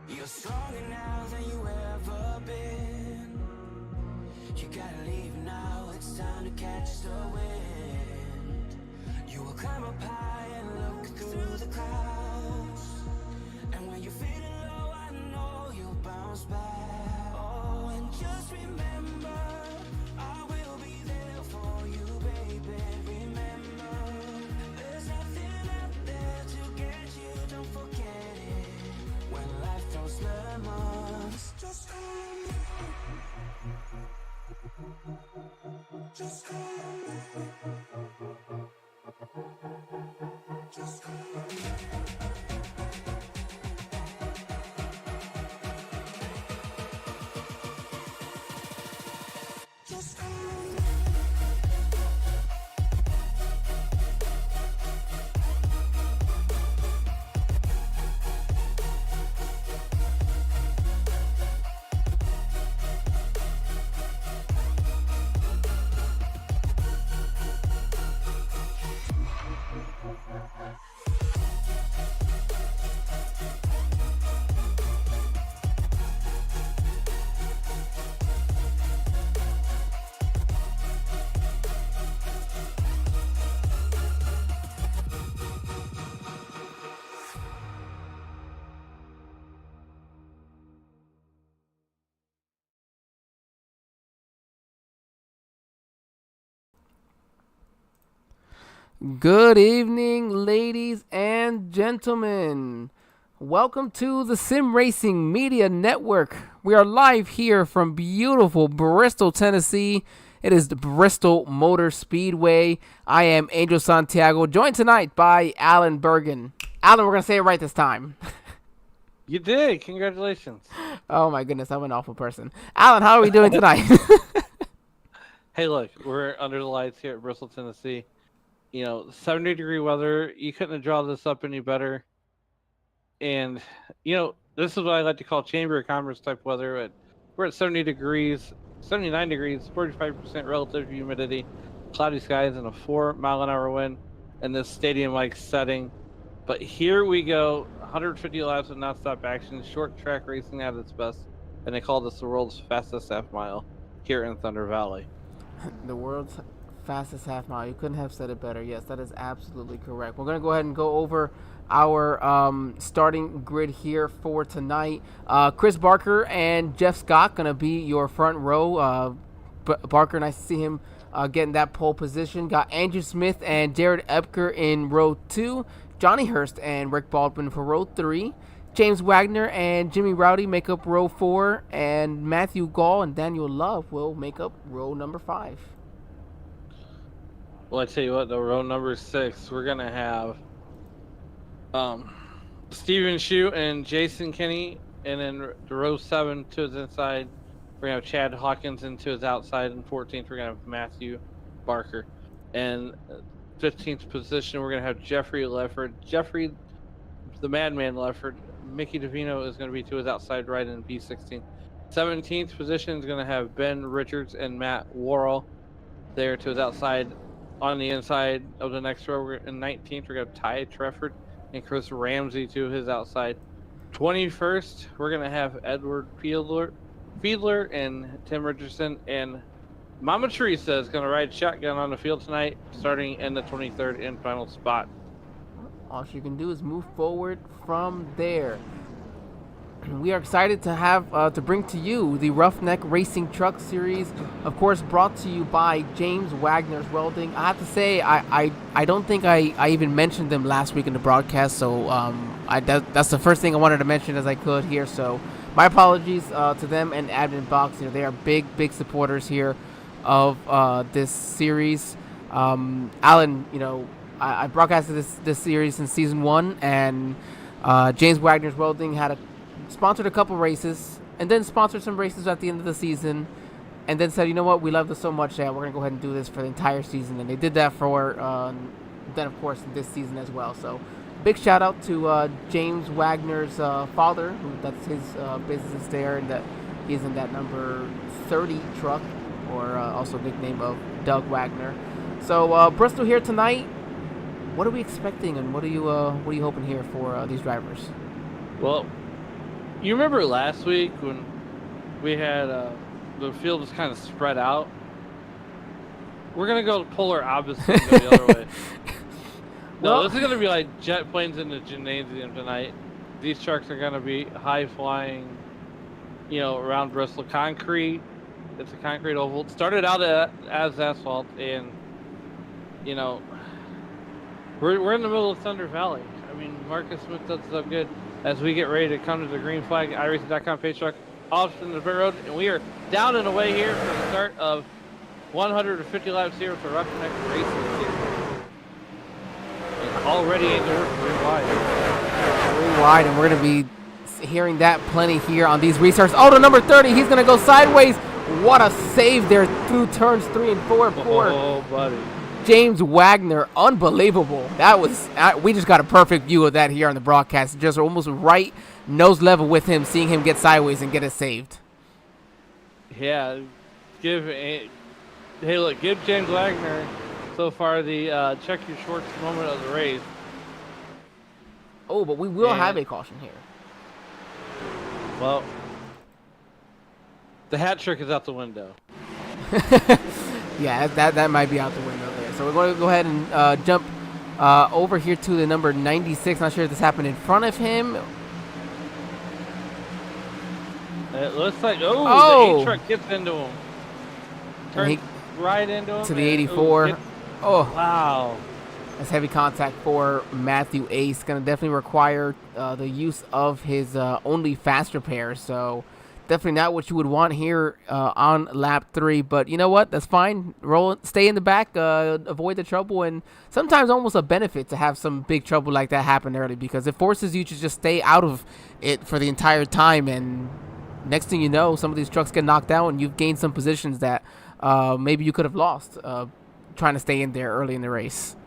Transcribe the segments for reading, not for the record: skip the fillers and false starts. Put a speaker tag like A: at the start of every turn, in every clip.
A: You're stronger now than you ever been. You gotta leave now, it's time to catch the wind. You will climb up high and look through the clouds. And when you're feeling low, I know you'll bounce back. Oh, and just remember, I will be there for you, baby. Remember, there's nothing out there to get you, don't forget it. When life throws lemons, just call me. Just call me. Just call me. Just call me.
B: Good evening, ladies and gentlemen. Welcome to the Sim Racing Media Network. We are live here from beautiful Bristol, Tennessee. It is the Bristol Motor Speedway. I am Angel Santiago, joined tonight by Alan Bergen. Alan, we're going to say it right this time.
C: You did. Congratulations.
B: Oh my goodness, I'm an awful person. Alan, how are we doing tonight?
C: Hey, look, we're under the lights here at Bristol, Tennessee. 70-degree weather. You couldn't have drawn this up any better. And, this is what I like to call Chamber of Commerce type weather. We're at 70 degrees, 79 degrees, 45% relative humidity, cloudy skies, and a 4-mile-an-hour wind in this stadium-like setting. But here we go, 150 laps of nonstop action, short track racing at its best. And they call this the world's fastest half mile here in Thunder Valley.
B: The world's fastest half mile. You couldn't have said it better. Yes, that is absolutely correct. We're going to go ahead and go over our starting grid here for tonight. Chris Barker and Jeff Scott going to be your front row. Barker, nice to see him getting that pole position. Got Andrew Smith and Jared Epker in row 2. Johnny Hurst and Rick Baldwin for row 3. James Wagner and Jimmy Rowdy make up row 4. And Matthew Gall and Daniel Love will make up row number 5.
C: Well, I tell you what, the row number 6, we're going to have Steven Shue and Jason Kinney. And then the row 7 to his inside, we're going to have Chad Hawkins into his outside. And 14th, we're going to have Matthew Barker. And 15th position, we're going to have Jeffrey Lefford. Jeffrey, the Madman Lefford. Mickey DeVino is going to be to his outside right in P16. 17th position is going to have Ben Richards and Matt Worrell there to his outside. On the inside of the next row, in 19th, we're going to have Ty Trefford and Chris Ramsey to his outside. 21st, we're going to have Edward Fiedler and Tim Richardson. And Mama Teresa is going to ride shotgun on the field tonight, starting in the 23rd and final spot.
B: All she can do is move forward from there. We are excited to have to bring to you the Ruff-Neck Racing Truck Series, of course, brought to you by James Wagner's Welding. I have to say, I don't think I even mentioned them last week in the broadcast, so that's the first thing I wanted to mention as I could here. So my apologies to them and AdminBoxx. They are big supporters here of this series. Alan, I broadcasted this series in season 1, and James Wagner's Welding sponsored a couple races, and then sponsored some races at the end of the season, and then said, you know what, we love this so much that we're going to go ahead and do this for the entire season. And they did that for, then of course, this season as well. So big shout out to James Wagner's father, that's his business there, and that he's in that number 30 truck, or also nickname of Doug Wagner. So Bristol here tonight. What are we expecting, and what are you hoping here for these drivers?
C: Well, You remember last week when we had the field was kind of spread out? We're gonna go polar opposite and go the other way. No,
B: Well,
C: this is gonna be like jet planes in the gymnasium tonight. These trucks are gonna be high flying, around Bristol. Concrete. It's a concrete oval. It started out as asphalt, and we're in the middle of Thunder Valley. I mean, Marcus Smith does stuff good as we get ready to come to the green flag iRacing.com pace truck off in the pit road, and we are down and away here for the start of 150 laps here for Ruff-Neck Racing here. And already into three wide.
B: 3 wide, and we're going to be hearing that plenty here on these restarts. Oh, to number 30, he's going to go sideways. What a save there through turns 3 and 4.
C: Oh, buddy.
B: James Wagoner, unbelievable. That was, we just got a perfect view of that here on the broadcast. Just almost right nose level with him, seeing him get sideways and get it saved.
C: Yeah, hey, look, give James Wagoner so far the check your shorts moment of the race.
B: Oh, but we will have a caution here.
C: Well, the hat trick is out the window.
B: Yeah, that might be out the window there. So we're going to go ahead and jump over here to the number 96. Not sure if this happened in front of him.
C: It looks like, the A-truck gets into him. Turns right into him.
B: To the 84.
C: Wow.
B: That's heavy contact for Matthew Ace. Going to definitely require the use of his only fast repair. So definitely not what you would want here on lap 3. But you know what? That's fine. Roll, stay in the back, avoid the trouble. And sometimes almost a benefit to have some big trouble like that happen early, because it forces you to just stay out of it for the entire time. And next thing you know, some of these trucks get knocked out and you've gained some positions that maybe you could have lost trying to stay in there early in the race.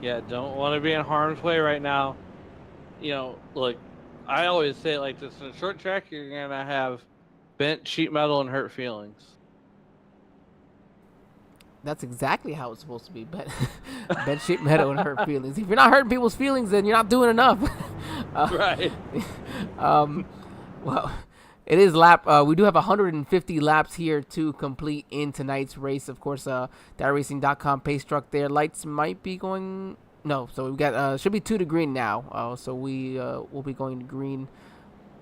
C: Yeah, don't want to be in harm's way right now. Look, I always say it like this: in a short track, you're gonna have bent sheet metal and hurt feelings.
B: That's exactly how it's supposed to be. Bent sheet metal and hurt feelings. If you're not hurting people's feelings, then you're not doing enough.
C: Right.
B: Well, it is lap. We do have 150 laps here to complete in tonight's race. Of course, the iRacing.com pace truck there. Lights might be going. No, so we got should be 2 to green now. So we will be going to green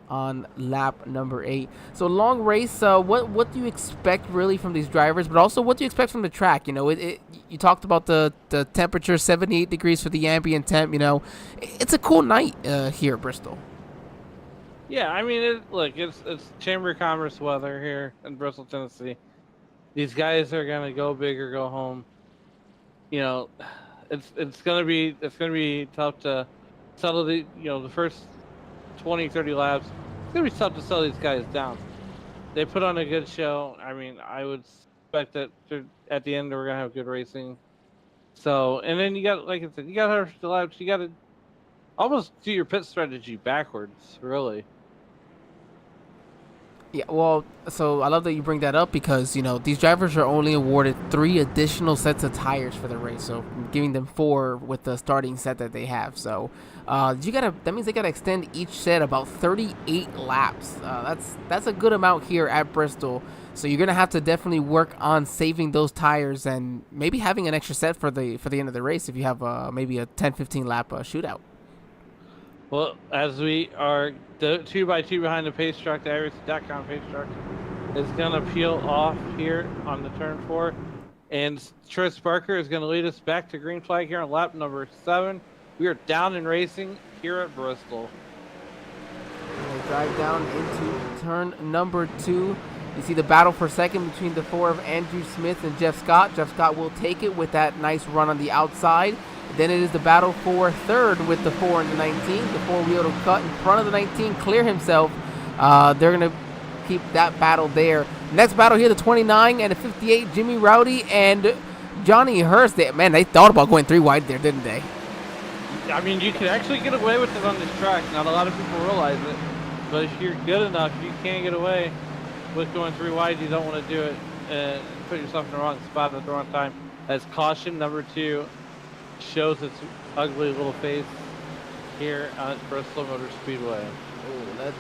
B: on lap number 8. So long race. What do you expect really from these drivers? But also, what do you expect from the track? You talked about the temperature, 78 degrees for the ambient temp. It's a cool night here at Bristol.
C: Yeah, I mean, it's Chamber of Commerce weather here in Bristol, Tennessee. These guys are gonna go big or go home. It's gonna be tough to settle the first 20, 30 laps. It's gonna be tough to settle these guys down. They put on a good show. I mean, I would expect that at the end we're gonna have good racing. So, and then you got, like I said, you got 150 laps. You got to almost do your pit strategy backwards, really.
B: Yeah, well, so I love that you bring that up, because, these drivers are only awarded 3 additional sets of tires for the race, so giving them 4 with the starting set that they have. So that means they gotta extend each set about 38 laps. That's a good amount here at Bristol. So you're gonna have to definitely work on saving those tires and maybe having an extra set for the end of the race if you have maybe a 10-15 lap shootout.
C: Well, as we are 2 by 2 behind the pace truck, the iRacing.com pace truck is going to peel off here on the turn 4. And Tris Barker is going to lead us back to green flag here on lap number 7. We are down in racing here at Bristol.
B: And they drive down into turn number 2. You see the battle for second between the 4 of Andrew Smith and Jeff Scott. Jeff Scott will take it with that nice run on the outside. Then it is the battle for third with the 4 and the 19. The 4-wheel will cut in front of the 19, clear himself. They're going to keep that battle there. Next battle here, the 29 and the 58, Jimmy Rowdy and Johnny Hurst. They thought about going 3 wide there, didn't they?
C: I mean, you can actually get away with it on this track. Not a lot of people realize it. But if you're good enough, you can get away with going 3 wide. You don't want to do it and put yourself in the wrong spot at the wrong time. As caution number 2 shows its ugly little face. here at Bristol Motor Speedway.
B: Let's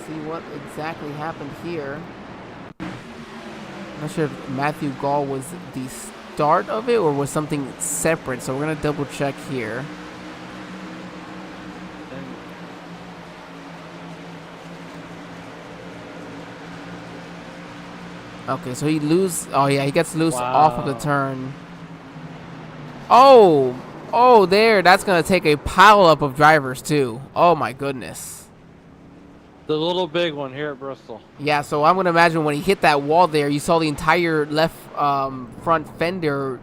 B: see what exactly happened here. I'm not sure if Matthew Gall was the start of it or was something separate, so we're gonna double check here. Okay, so he gets loose off of the turn. Oh, there. That's going to take a pile up of drivers, too. Oh, my goodness.
C: The little big one here at Bristol.
B: Yeah, so I'm going to imagine when he hit that wall there, you saw the entire left front fender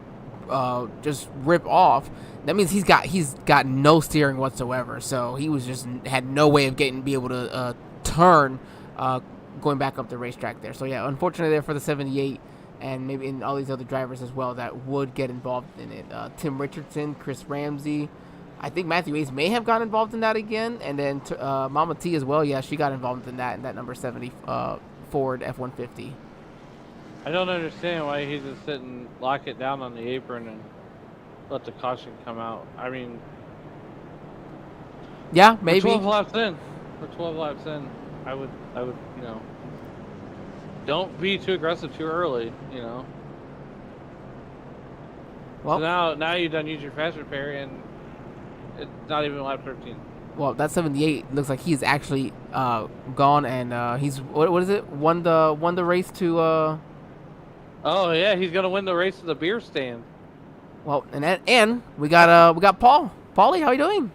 B: just rip off. That means he's got no steering whatsoever. So he was had no way of be able to turn going back up the racetrack there. So, yeah, unfortunately there for the 78. And maybe in all these other drivers as well that would get involved in it. Tim Richardson, Chris Ramsey. I think Matthew Ace may have gotten involved in that again. And then Mama T as well. Yeah, she got involved in that number 70 Ford F-150.
C: I don't understand why he's just sitting, lock it down on the apron and let the caution come out. I mean...
B: Yeah, maybe.
C: For 12 laps in, I would, you know... Don't be too aggressive too early, you know. Well, so now you done use your fast repair and it's not even lap 13.
B: Well, that 78 looks like he's actually gone and he's what is it? Won the race to.
C: Oh yeah, he's gonna win the race to the beer stand.
B: Well, and we got Paul. Paulie, how you doing?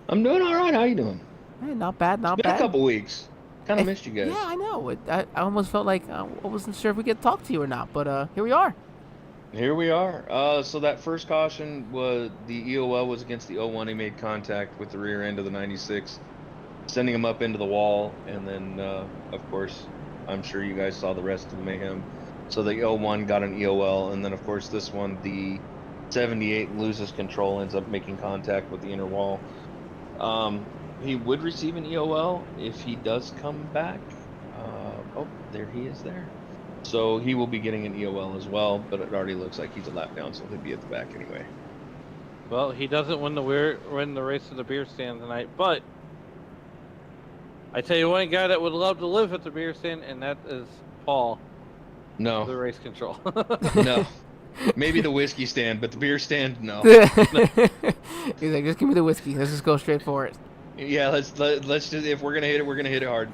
D: I'm doing all right. How you doing?
B: Hey, not bad, not
D: It's been
B: bad.
D: a couple weeks. Kind of missed you guys.
B: Yeah, I know. I almost felt like I wasn't sure if we could talk to you or not, but here we are.
D: Here we are. So that first caution was the EOL was against the 01. He made contact with the rear end of the 96, sending him up into the wall. And then, of course, I'm sure you guys saw the rest of the mayhem. So the 01 got an EOL, and then of course this one, the 78 loses control, ends up making contact with the inner wall. He would receive an EOL if he does come back. Oh, there he is there. So he will be getting an EOL as well, but it already looks like he's a lap down, so he'll be at the back anyway.
C: Well, he doesn't win the race to the beer stand tonight, but I tell you one guy that would love to live at the beer stand, and that is Paul.
D: No.
C: The race control.
D: No. Maybe the whiskey stand, but the beer stand, no.
B: He's like, just give me the whiskey. Let's just go straight for it.
D: Yeah, let's just, if we're gonna hit it, we're gonna hit it hard.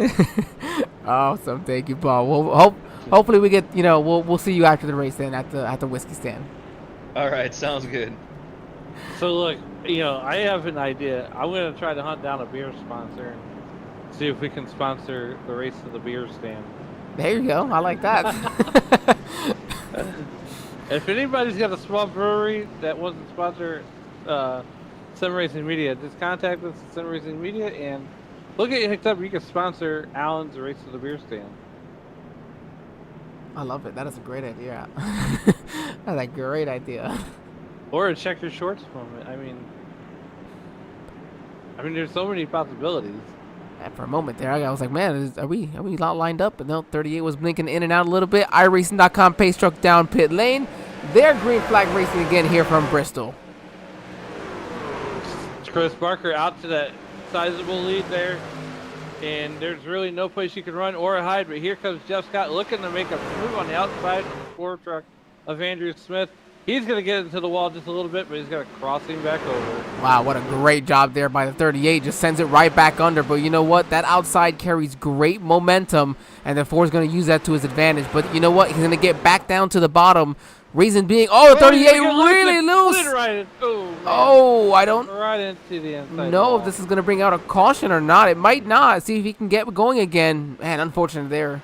B: Awesome, thank you, Paul. Well, hopefully we get, we'll see you after the race then at the whiskey stand.
D: All right, sounds good.
C: So look, I have an idea. I'm gonna try to hunt down a beer sponsor and see if we can sponsor the race to the beer stand.
B: There you go. I like that.
C: If anybody's got a small brewery that wants to sponsor Sim Racing Media, just contact us at Sim Racing Media and we'll get you hooked up. You can sponsor Alan's race to the beer stand.
B: I love it. That is a great idea. That's a great idea. Or
C: a check your shorts moment. I mean, there's so many possibilities.
B: And for a moment there, I was like, man, are we not lined up? But no, 38 was blinking in and out a little bit. iRacing.com pace truck down pit lane. They're green flag racing again here from Bristol.
C: Chris Barker out to that sizable lead there. And there's really no place you can run or hide. But here comes Jeff Scott looking to make a move on the outside of the floor truck of Andrew Smith. He's going to get into the wall just a little bit, but he's going to cross him back over.
B: Wow, what a great job there by the 38. Just sends it right back under. But you know what? That outside carries great momentum, and the Ford's going to use that to his advantage. But you know what? He's going to get back down to the bottom. Reason being, the 38 really loose. I don't
C: right into the inside
B: know if this is going to bring out a caution or not. It might not. See if he can get going again. Man, unfortunate there.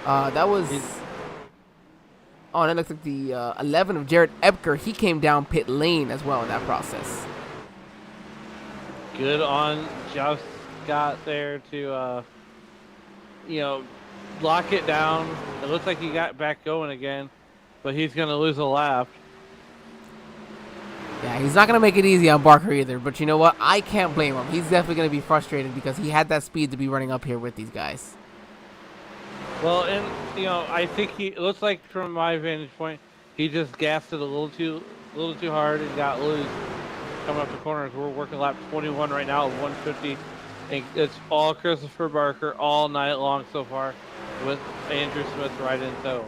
B: That was... Oh, and it looks like the 11 of Jared Epker. He came down pit lane as well in that process.
C: Good on Jeff Scott there to, lock it down. It looks like he got back going again, but he's going to lose a lap.
B: Yeah, he's not going to make it easy on Barker either, but you know what? I can't blame him. He's definitely going to be frustrated because he had that speed to be running up here with these guys.
C: Well, and I think it looks like from my vantage point, he just gassed it a little too hard and got loose. coming up the corners. We're working lap 21 right now at 150. And it's all Christopher Barker all night long so far, with Andrew Smith right in tow.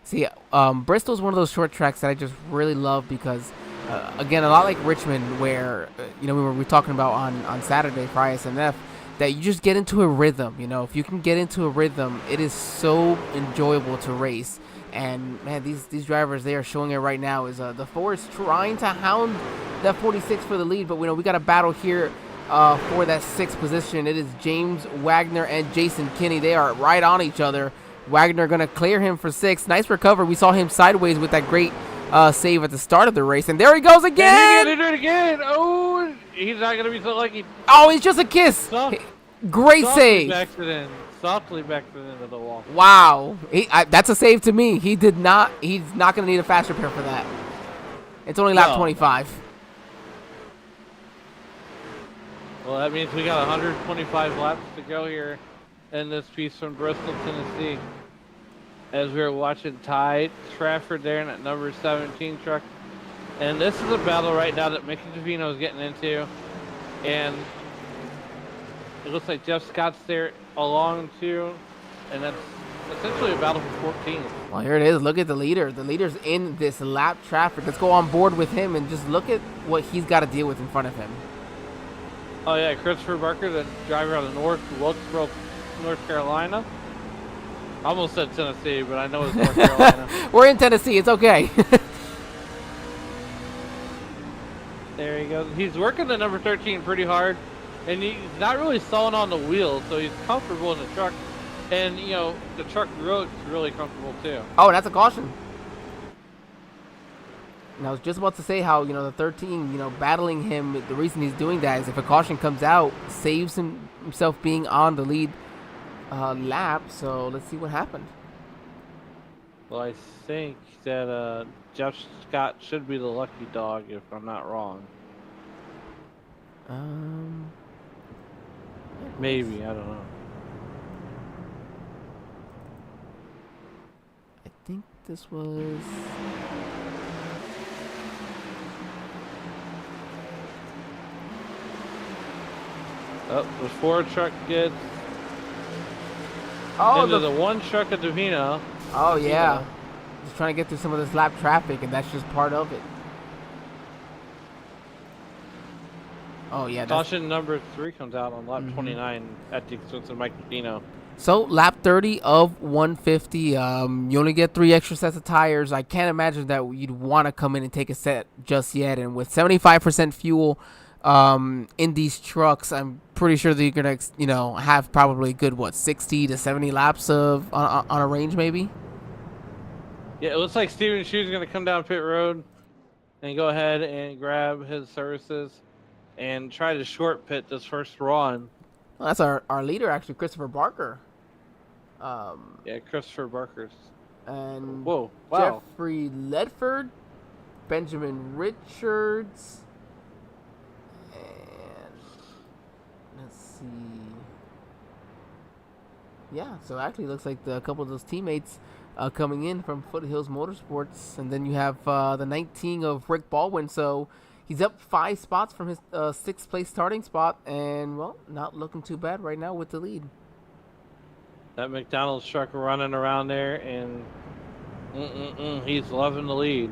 B: See, Bristol's one of those short tracks that I just really love because, again, a lot like Richmond, where we were talking about on Saturday for ISNF, that you just get into a rhythm. If you can get into a rhythm, it is so enjoyable to race. And man, these drivers, they are showing it right now. Is the Force trying to hound that 46 for the lead, but we got a battle here for that 6th position. It is James Wagoner and Jason Kinney. They are right on each other. Wagoner going to clear him for 6th. Nice recover. We saw him sideways with that great save at the start of the race. And there he goes again.
C: He did it again. Oh, he's not going to be so lucky.
B: Oh, he's just a kiss. Great save.
C: Softly backed it into the wall.
B: Wow. That's a save to me. He's not going to need a fast repair for that. It's only lap 25.
C: Well, that means we got 125 laps to go here in this piece from Bristol, Tennessee. As we were watching Ty Trafford there in that number 17 truck. And this is a battle right now that Mickey Davino is getting into. And it looks like Jeff Scott's there along too. And that's essentially a battle for 14.
B: Well, here it is. Look at the leader. The leader's in this lap traffic. Let's go on board with him and just look at what he's got to deal with in front of him.
C: Oh yeah, Christopher Barker, the driver out of North Wilkesboro, North Carolina. I almost said Tennessee, but I know it's North Carolina.
B: We're in Tennessee. It's okay.
C: There he goes. He's working the number 13 pretty hard, and he's not really sawing on the wheels, so he's comfortable in the truck. And, the truck looks really comfortable, too.
B: Oh, that's a caution. And I was just about to say how, the 13, battling him, the reason he's doing that is if a caution comes out, saves himself being on the lead lap. So let's see what happened.
C: Well, I think that Jeff Scott should be the lucky dog, if I'm not wrong. Maybe, I don't know.
B: I think this was...
C: Oh, the Ford truck gets into the one truck at Davino.
B: Oh, yeah. Just trying to get through some of this lap traffic, and that's just part of it. Oh, yeah.
C: Caution number 3 comes out on lap 29 at the expense of Mike Davino.
B: So, lap 30 of 150. You only get 3 extra sets of tires. I can't imagine that you'd want to come in and take a set just yet. And with 75% fuel in these trucks, I'm pretty sure that you're gonna have probably a good 60 to 70 laps of on a range, maybe.
C: Yeah, it looks like Steven Schu's gonna come down pit road and go ahead and grab his services and try to short pit this first run.
B: Well, that's our leader, actually, Christopher Barker.
C: Yeah, Christopher Barker's.
B: And
C: whoa, wow.
B: Jeffrey Ledford, Benjamin Richards. Yeah, so actually looks like a couple of those teammates coming in from Foothills Motorsports. And then you have the 19 of Rick Baldwin. So he's up 5 spots from his 6th place starting spot. And, well, not looking too bad right now with the lead.
C: That McDonald's truck running around there, and he's loving the lead.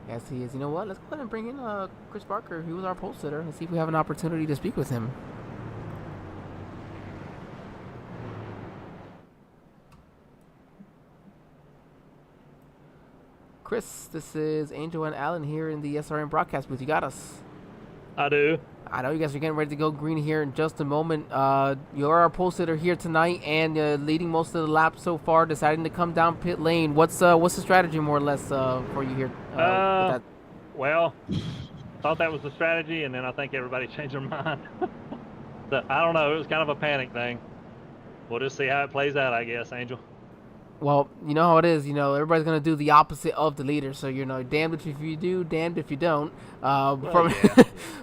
B: Yes, he is. You know what? Let's go ahead and bring in Chris Barker. He was our pole sitter. Let's see if we have an opportunity to speak with him. Chris, this is Angel and Alan here in the SRM broadcast booth. You got us.
E: I do.
B: I know you guys are getting ready to go green here in just a moment. You're our pole sitter here tonight and leading most of the laps so far, deciding to come down pit lane. What's the strategy more or less for you here?
E: Well, thought that was the strategy, and then I think everybody changed their mind. So, I don't know. It was kind of a panic thing. We'll just see how it plays out, I guess, Angel.
B: Well, you know how it is. Everybody's going to do the opposite of the leader. So, damned if you do, damned if you don't.
E: Yeah.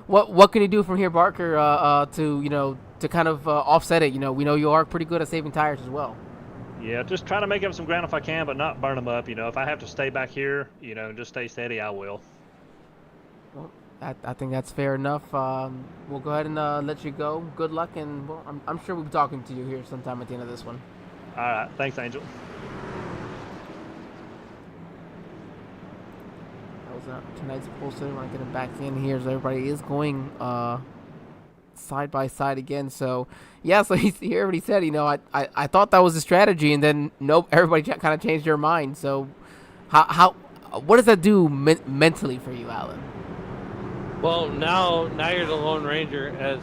B: What can you do from here, Barker, to kind of offset it? We know you are pretty good at saving tires as well.
E: Yeah, just trying to make up some ground if I can, but not burn them up. If I have to stay back here, just stay steady, I will.
B: Well, I think that's fair enough. We'll go ahead and let you go. Good luck, and well, I'm sure we'll be talking to you here sometime at the end of this one.
E: All right. Thanks, Angel.
B: That was tonight's poll, so I want to get him back in here. So everybody is going side by side again. So yeah, so he already said, you know, I thought that was a strategy, and then nope, everybody kind of changed their mind. So how what does that do mentally for you, Alan?
C: Well, now you're the Lone Ranger, as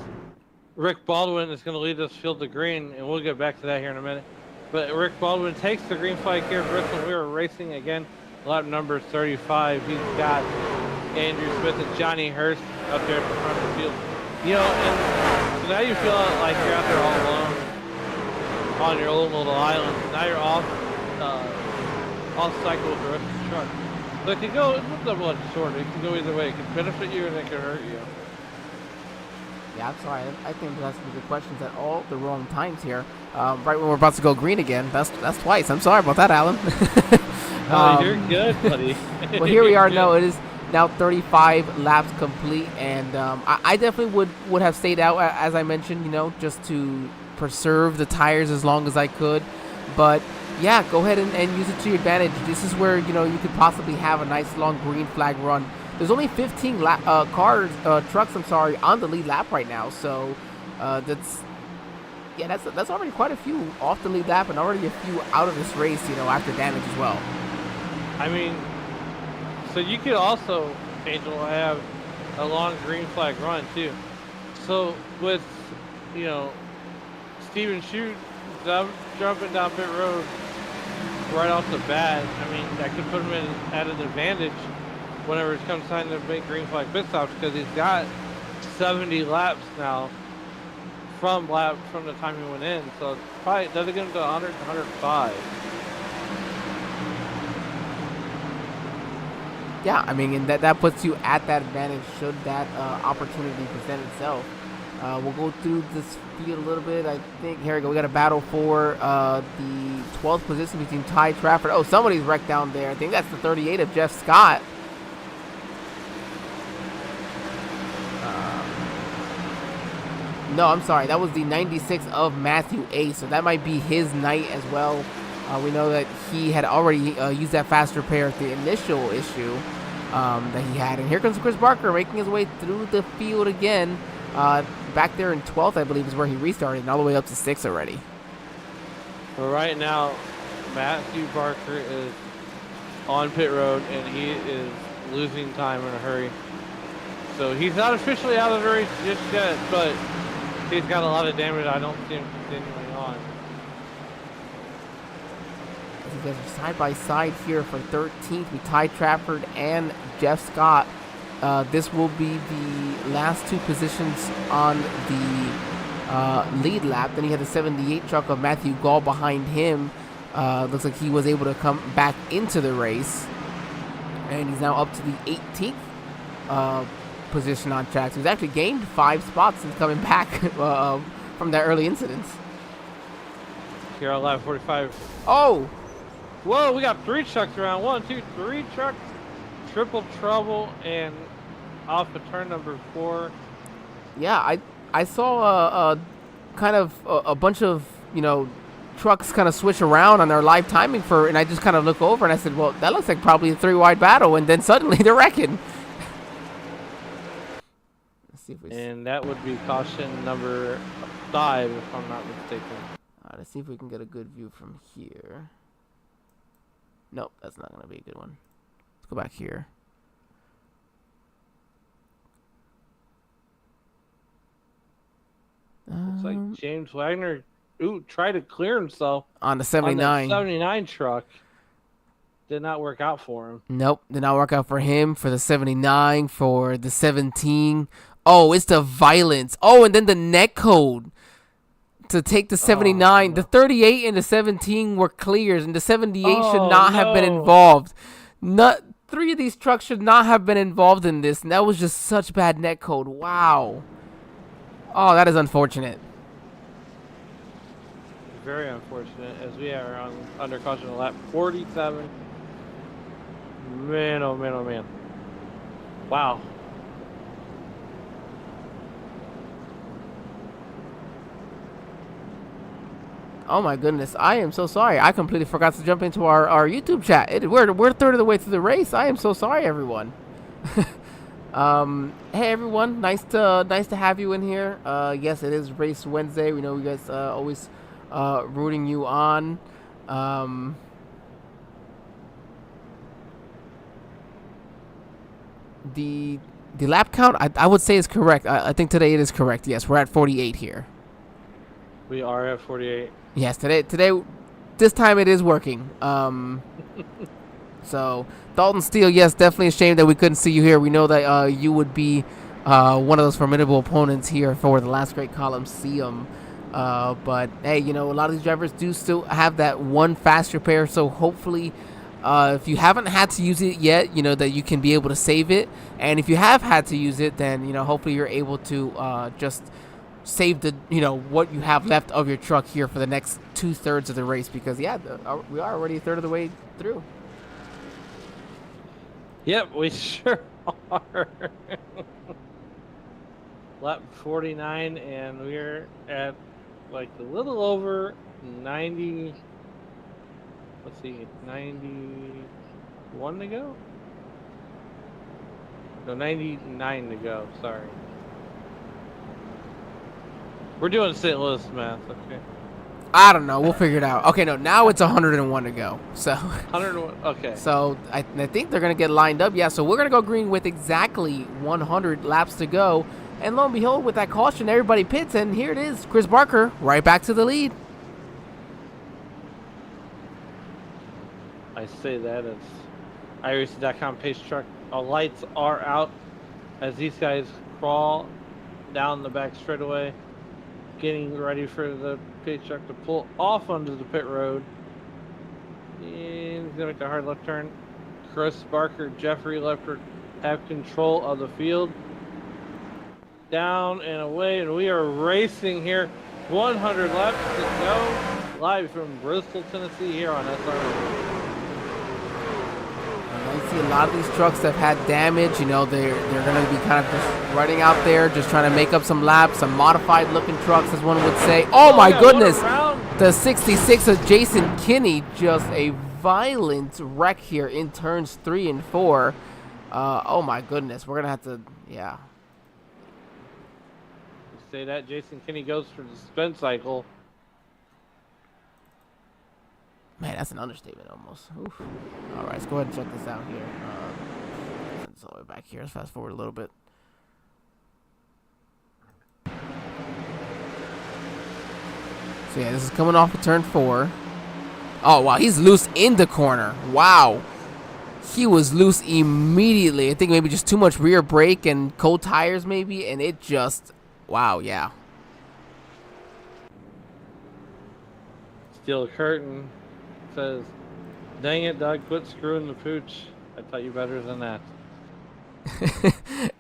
C: Rick Baldwin is going to lead us field to green, and we'll get back to that here in a minute. But Rick Baldwin takes the green flag here at Bristol. We are racing again, lap number 35. He's got Andrew Smith and Johnny Hurst up there at the front of the field. You know, and so now you feel like you're out there all alone on your own little island. Now you're off cycle with the rest of the truck. So it can go, it's a double-edged sword. It can go either way. It can benefit you and it can hurt you.
B: Yeah, I'm sorry. I think we're asking the questions at all the wrong times here. Right when we're about to go green again. That's twice. I'm sorry about that, Alan.
C: You're good, buddy.
B: Well, here we are now. It is now 35 laps complete, and I definitely would have stayed out, as I mentioned, you know, just to preserve the tires as long as I could. But yeah, go ahead and use it to your advantage. This is where, you know, you could possibly have a nice long green flag run. There's only 15 trucks, I'm sorry, on the lead lap right now. So that's already quite a few off the lead lap, and already a few out of this race, you know, after damage as well.
C: I mean, so you could also, Angel, have a long green flag run too. So with, you know, Steven Shute jumping down pit road right off the bat, I mean, that could put him at an advantage whenever it comes time to make green flag pit stops, because he's got 70 laps now from the time he went in. So it's probably doesn't get him to 100, 105.
B: Yeah, I mean, and that puts you at that advantage should that opportunity present itself. We'll go through this field a little bit. I think, here we go. We got a battle for the 12th position between Ty Trafford. Oh, somebody's wrecked down there. I think that's the 38 of Jeff Scott. No, I'm sorry. That was the 96 of Matthew A. So that might be his night as well. We know that he had already used that fast repair at the initial issue that he had. And here comes Chris Barker making his way through the field again. Back there in 12th, I believe, is where he restarted, and all the way up to 6th already.
C: Well, right now, Matthew Barker is on pit road, and he is losing time in a hurry. So he's not officially out of the race just yet, but he's got a lot of damage. I don't see him continuing on.
B: You guys are side by side here for 13th with Ty Trafford and Jeff Scott. This will be the last two positions on the lead lap. Then he had the 78 truck of Matthew Gall behind him. Looks like he was able to come back into the race. And he's now up to the 18th position on track. So he's actually gained 5 spots since coming back from that early incident.
C: Here on lap 45.
B: Oh!
C: Whoa, we got 3 trucks around. 1, 2, 3 trucks. Triple trouble and off of turn number 4.
B: Yeah, I saw kind of a bunch of, you know, trucks kind of switch around on their live timing and I just kind of look over and I said, well, that looks like probably a 3-wide battle, and then suddenly they're wrecking. Let's see if we
C: and that would be caution number 5, if I'm not mistaken.
B: Let's see if we can get a good view from here. Nope, that's not going to be a good one. Let's go back here.
C: Looks like James Wagner tried to clear himself
B: on the 79.
C: On the 79 truck. Did not work out for him.
B: Nope, did not work out for him. For the 79, for the 17. Oh, it's the violence. Oh, and then the net code to take the 79. The 38 and the 17 were clears, and the 78 should not have been involved. 3 of these trucks should not have been involved in this, and that was just such bad net code. Wow. Oh, that is unfortunate.
C: Very unfortunate, as we are under caution lap 47. Man, oh man, oh man. Wow.
B: Oh my goodness, I am so sorry. I completely forgot to jump into our YouTube chat. We're third of the way through the race. I am so sorry, everyone. Hey everyone, nice to have you in here. Yes, it is Race Wednesday. We know you guys always rooting you on. The lap count, I would say is correct. I think today it is correct. Yes, we're at 48 here.
C: We are at 48.
B: Yes, today, this time it is working. So, Dalton Steele, yes, definitely a shame that we couldn't see you here. We know that you would be one of those formidable opponents here for the last great Coliseum. But, hey, you know, a lot of these drivers do still have that one fast repair, so hopefully if you haven't had to use it yet, you know, that you can be able to save it. And if you have had to use it, then, you know, hopefully you're able to just save the, you know, what you have left of your truck here for the next 2/3 of the race, because yeah, we are already a third of the way through.
C: Yep, we sure are. Lap 49, and we're at like a little over 90. Let's see, 91 to go? No, 99 to go. Sorry. We're doing St. Louis math, okay?
B: I don't know. We'll figure it out. Okay, no, now it's 101 to go. So
C: 101, okay.
B: So I think they're going to get lined up. Yeah, so we're going to go green with exactly 100 laps to go. And lo and behold, with that caution, everybody pits. And here it is. Chris Barker right back to the lead.
C: I say that as iRacing.com pace truck. Our lights are out as these guys crawl down the back straightaway, getting ready for the pace truck to pull off onto the pit road. And he's gonna make a hard left turn. Chris Barker, Jeffrey Leppert have control of the field. Down and away, and we are racing here. 100 laps to go. Live from Bristol, Tennessee, here on SRM.
B: I see a lot of these trucks that have had damage. You know, they're going to be kind of just running out there, just trying to make up some laps. Some modified looking trucks, as one would say. Oh my goodness! The 66 of Jason Kinney, just a violent wreck here in turns 3 and 4. Oh my goodness, we're gonna have to, yeah.
C: You say that Jason Kinney goes for the spin cycle.
B: Man, that's an understatement almost. Oof. All right, let's go ahead and check this out here. Send this all the way back here. Let's fast forward a little bit. So yeah, this is coming off of turn 4. Oh wow, he's loose in the corner. Wow, he was loose immediately. I think maybe just too much rear brake and cold tires maybe, and it just, wow, yeah.
C: Steel curtain. Says, dang it, Doug, quit screwing the pooch. I taught you better than that.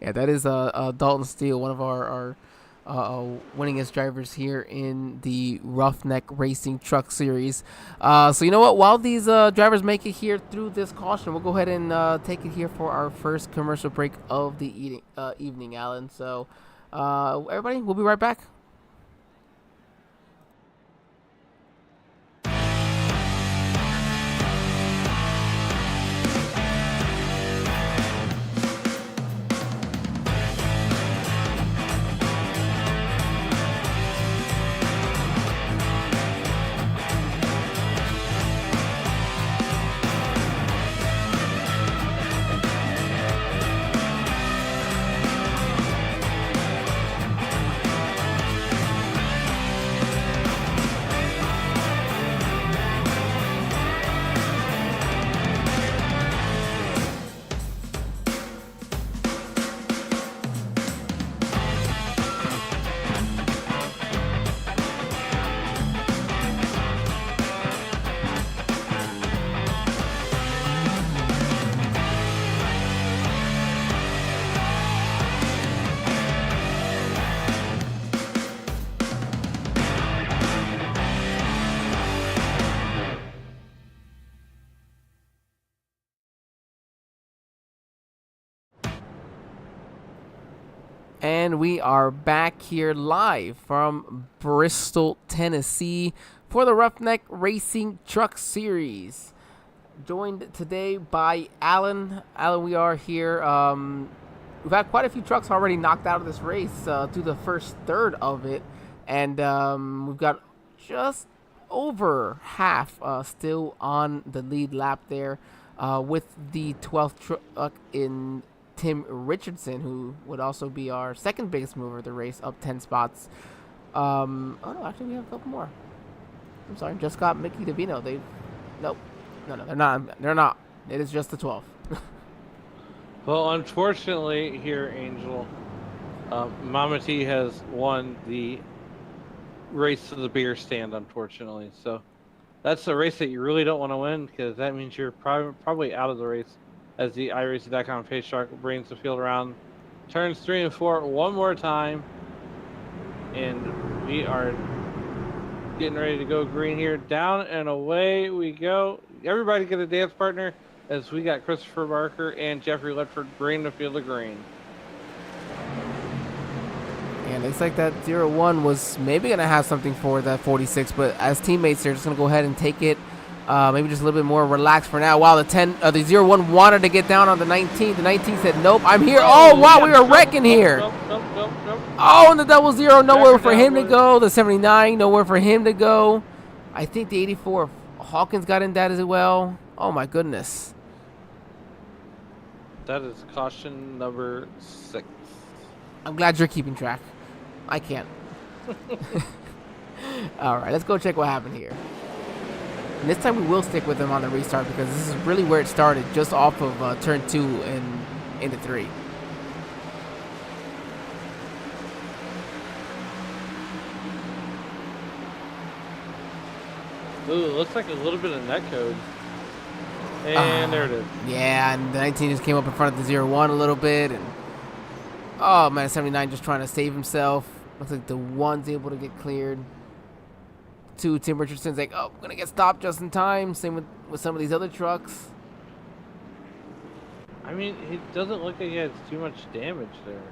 B: Yeah, that is Dalton Steele, one of our winningest drivers here in the Ruff-Neck Racing Truck Series. So you know what? While these drivers make it here through this caution, we'll go ahead and take it here for our first commercial break of the evening, Alan. So everybody, we'll be right back. And we are back here live from Bristol, Tennessee for the Ruff-Neck Racing Truck Series. Joined today by Alan. Alan, we are here. We've had quite a few trucks already knocked out of this race through the first third of it. And we've got just over half still on the lead lap there with the 12th truck in Tim Richardson, who would also be our second biggest mover of the race, up 10 spots. Oh, no, actually, we have a couple more. I'm sorry, just got Mickey Davino. Nope. No, they're not. They're not. It is just the 12th.
C: Well, unfortunately here, Angel, Mama T has won the race to the beer stand, unfortunately. So that's a race that you really don't want to win, because that means you're probably out of the race as the iRacing.com pace truck brings the field around turns 3 and 4 one more time. And we are getting ready to go green here. Down and away we go. Everybody get a dance partner as we got Christopher Barker and Jeffrey Ledford bringing the field of green.
B: And looks like that 0-1 was maybe going to have something for that 46, but as teammates, they're just going to go ahead and take it. Maybe just a little bit more relaxed for now. Wow, the 0-1 wanted to get down on the 19. The 19 said, nope, I'm here. Oh, wow, we were wrecking here.
C: Nope.
B: Oh, and the 00, nowhere for him to go. The 79, nowhere for him to go. I think the 84, Hawkins got in that as well. Oh, my goodness.
C: That is caution number 6.
B: I'm glad you're keeping track. I can't. All right, let's go check what happened here. And this time we will stick with him on the restart, because this is really where it started, just off of turn 2 and into 3.
C: Ooh, looks like a little bit of netcode. And there it is.
B: Yeah, and the 19 just came up in front of the 0-1 a little bit. And oh, man, 79 just trying to save himself. Looks like the 1's able to get cleared. 2, Tim Richardson's like, oh, I'm going to get stopped just in time. Same with some of these other trucks.
C: I mean, it doesn't look like he has too much damage there.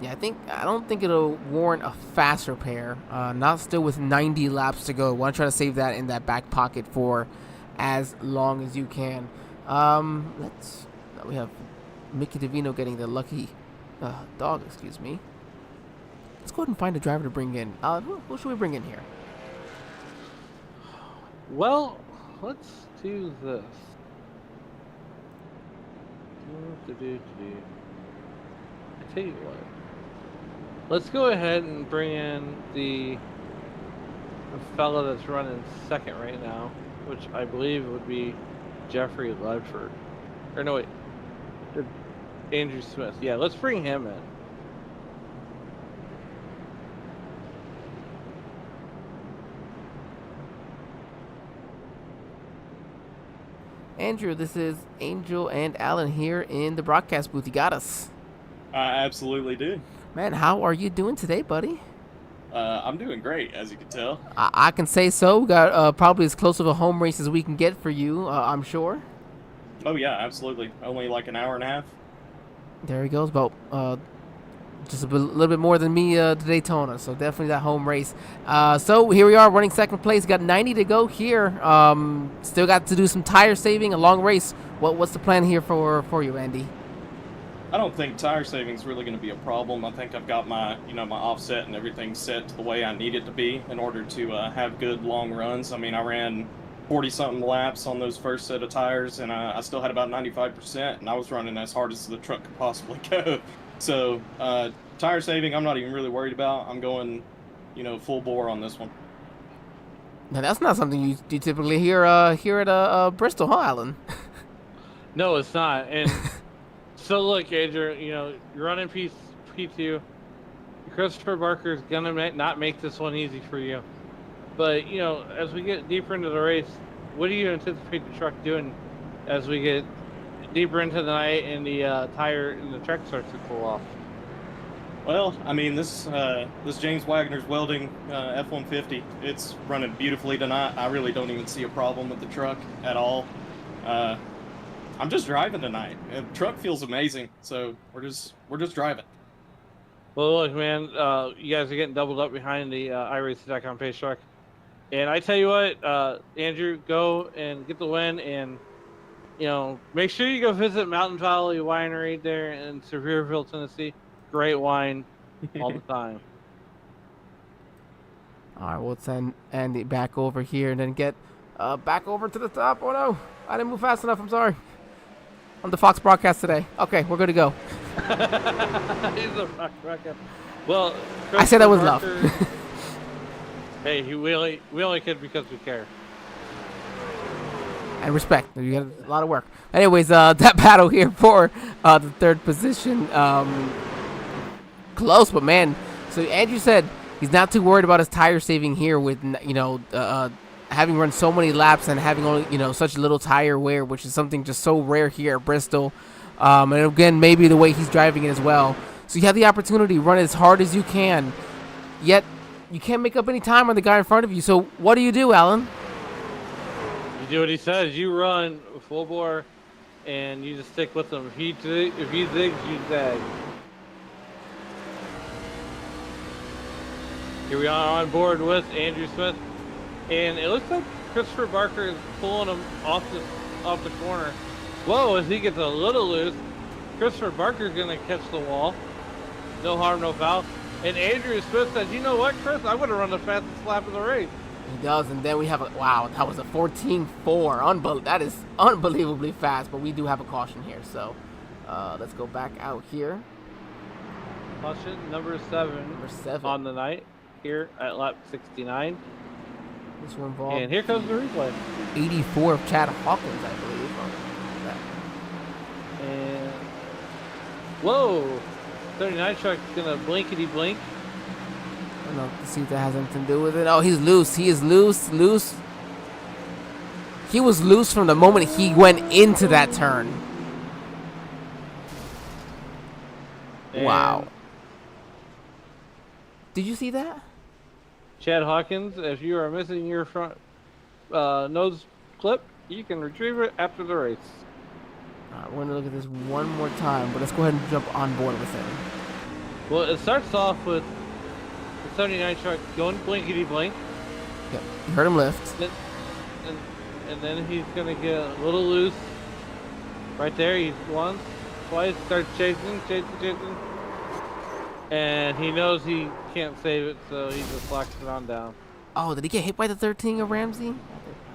B: Yeah, I don't think it'll warrant a fast repair. Not still with 90 laps to go. Want to try to save that in that back pocket for as long as you can. We have Mickey Davino getting the lucky dog, excuse me. Let's go ahead and find a driver to bring in. Who should we bring in here?
C: Well, let's do this. I tell you what. Let's go ahead and bring in the fella that's running second right now, which I believe would be Jeffrey Ledford. Or no, wait. Andrew Smith. Yeah, let's bring him in.
B: Andrew, this is Angel and Alan here in the broadcast booth. You got us.
F: I absolutely do.
B: Man, how are you doing today, buddy?
F: I'm doing great, as you can tell.
B: I can say so. We got probably as close of a home race as we can get for you, I'm sure.
F: Oh, yeah, absolutely. Only like an hour and a half.
B: There he goes. About just little bit more than me to Daytona, so definitely that home race. So here we are running second place. Got 90 to go here. Still got to do some tire saving, a long race. What's the plan here for you, Andy?
F: I don't think tire saving is really going to be a problem. I think I've got my offset and everything set to the way I need it to be in order to have good long runs. I mean, I ran 40-something laps on those first set of tires, and I still had about 95%, and I was running as hard as the truck could possibly go. So tire saving, I'm not even really worried about. I'm going, full bore on this one.
B: Now that's not something you typically hear at Bristol, huh, Alan?
C: No, it's not. And so look, Andrew, you're running P2. Christopher Barker is gonna not make this one easy for you. But as we get deeper into the race, what do you anticipate the truck doing as we get deeper into the night and the tire and the track starts to cool off?
F: Well, I mean, this James Wagoner's Welding F-150, it's running beautifully tonight. I really don't even see a problem with the truck at all. I'm just driving tonight. The truck feels amazing, so we're just driving.
C: Well, look, man, you guys are getting doubled up behind the iRacing.com pace truck. And I tell you what, Andrew, go and get the win, and make sure you go visit Mountain Valley Winery there in Sevierville, Tennessee. Great wine all the time.
B: All right, we'll send Andy back over here and then get back over to the top. Oh no, I didn't move fast enough. I'm sorry. On the Fox broadcast today. Okay, we're good to go.
C: He's a Fox broadcast. Well,
B: I said that with love.
C: Hey, we only kid because we care.
B: And respect. You got a lot of work. Anyways, that battle here for the third position. Close, but man. So Andrew said he's not too worried about his tire saving here with, having run so many laps and having only, such little tire wear, which is something just so rare here at Bristol. And again, maybe the way he's driving it as well. So you have the opportunity to run as hard as you can, yet you can't make up any time on the guy in front of you. So what do you do, Alan?
C: You do what he says. You run full bore, and you just stick with him. If he zigs, you zag. Here we are on board with Andrew Smith, and it looks like Christopher Barker is pulling him off the corner. Whoa! As he gets a little loose, Christopher Barker's gonna catch the wall. No harm, no foul. And Andrew Smith says, "You know what, Chris? I'm gonna run the fastest lap of the race."
B: He does, and then we have wow, that was a 14.4. That is unbelievably fast, but we do have a caution here, so let's go back out here.
C: Caution number 7 on the night here at lap 69.
B: This one involved.
C: And here comes the replay.
B: 84 of Chad Hawkins, I believe.
C: And whoa, 39 truck's gonna blinkety blink.
B: I don't know, see if that has anything to do with it. Oh, he's loose. He is loose. He was loose from the moment he went into that turn.
C: And
B: wow. Did you see that?
C: Chad Hawkins, if you are missing your front nose clip, you can retrieve it after the race.
B: All right, we're gonna look at this one more time, but let's go ahead and jump on board with it.
C: Well, it starts off with the 79 truck going blinkety blink.
B: Yep, you heard him lift.
C: And then he's gonna get a little loose. Right there, he's once, twice, starts chasing. And he knows he can't save it, so he just locks it on down.
B: Oh, did he get hit by the 13 of Ramsey?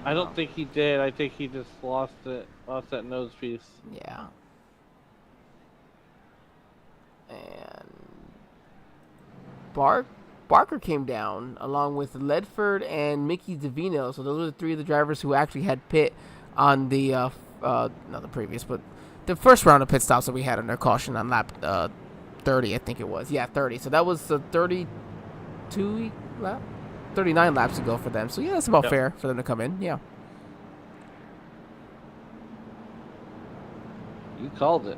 C: I don't think he did. I think he just lost that nose piece.
B: Yeah. And Barker came down along with Ledford and Mickey Davino. So those are the three of the drivers who actually had pit on the not the previous, but the first round of pit stops that we had under caution on lap 30, I think it was. Yeah, 30. So that was 32 lap, 39 laps ago for them. So yeah, that's about fair for them to come in. Yeah.
C: You called it.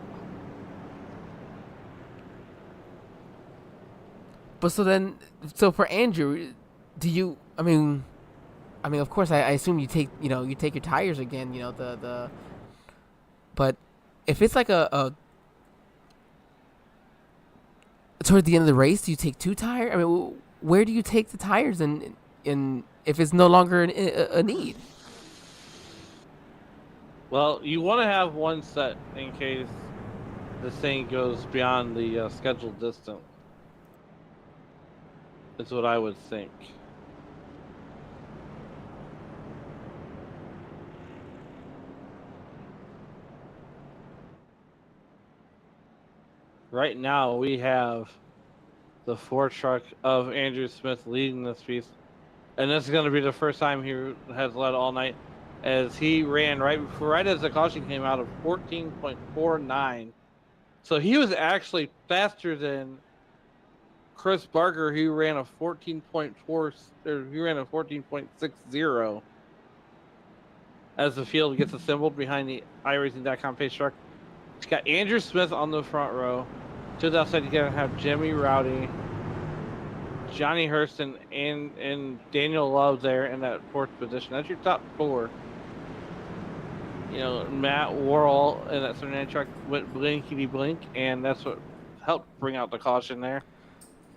B: But so for Andrew, do you? I mean, of course, I assume you take your tires again. But if it's like a toward the end of the race, do you take 2 tires? I mean, where do you take the tires in if it's no longer a need?
C: Well, you want to have one set in case this thing goes beyond the scheduled distance. That's what I would think. Right now, we have the 4 truck of Andrew Smith leading this piece. And this is going to be the first time he has led all night, as he ran right as the caution came out of 14.49. So he was actually faster than Chris Barker, who ran a 14.4, or he ran a 14.60 as the field gets assembled behind the iRacing.com pace truck. It's got Andrew Smith on the front row. To the outside, you're going to have Jimmy Rowdy, Johnny Hurston, and Daniel Love there in that 4th position. That's your top 4. Matt Worrell in that 79 truck went blinkety blink, and that's what helped bring out the caution there.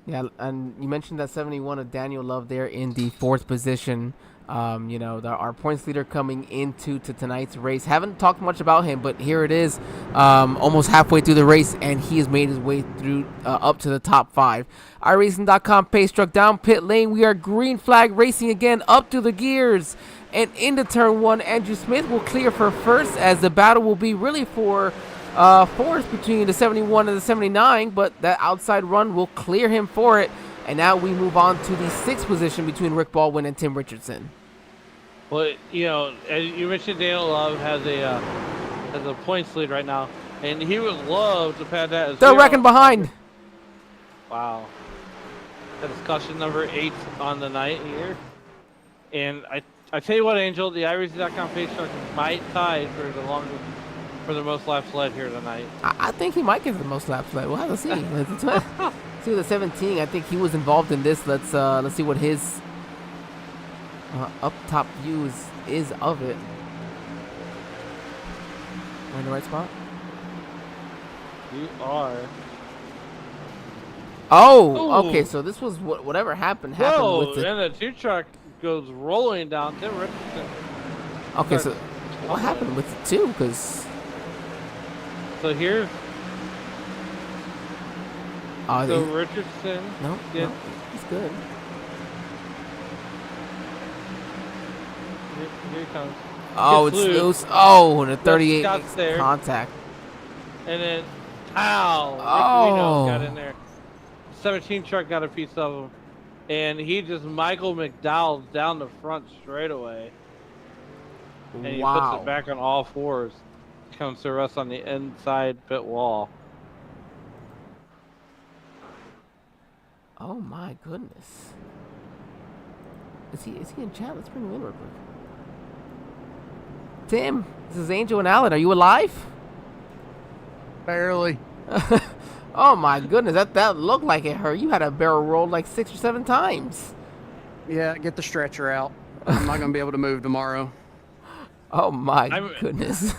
B: Yeah, and you mentioned that 71 of Daniel Love there in the 4th position. Our points leader coming into tonight's race. Haven't talked much about him, but here it is, almost halfway through the race, and he has made his way through up to the top 5. iRacing.com pace truck down pit lane. We are green flag racing again, up to the gears, and into turn 1. Andrew Smith will clear for first, as the battle will be really for fourth between the 71 and the 79, but that outside run will clear him for it. And now we move on to the 6th position between Rick Baldwin and Tim Richardson.
C: Well, as you mentioned, Daniel Love has a points lead right now, and he would love to pad that.
B: They're wrecking behind.
C: Wow. That is caution number 8 on the night here. And I tell you what, Angel, the iRacing.com pace truck might tie for the most laps led here tonight.
B: I think he might get the most laps led. We'll have to see. See the 17. I think he was involved in this. Let's see what his up top view is of it. Am I in the right spot?
C: You are.
B: Oh, okay. So this was whatever happened with it.
C: And the 2 truck goes rolling down Tim Richardson.
B: Okay, so what happened with the 2? Because
C: so here's. So
B: he,
C: Richardson.
B: No, he's good.
C: Here he comes.
B: Oh, it's loose. Oh, and a 38 contact.
C: And then, ow!
B: Oh.
C: Got in there. 17 truck got a piece of him, and he just Michael McDowell down the front straightaway. And he puts it back on all 4s. Comes to rest on the inside pit wall.
B: Oh my goodness. Is he in chat? Let's bring him in real quick. Tim, this is Angel and Alan. Are you alive?
G: Barely.
B: Oh my goodness, that looked like it hurt. You had a barrel roll like 6 or 7 times.
G: Yeah, get the stretcher out. I'm not gonna be able to move tomorrow.
B: Oh my goodness.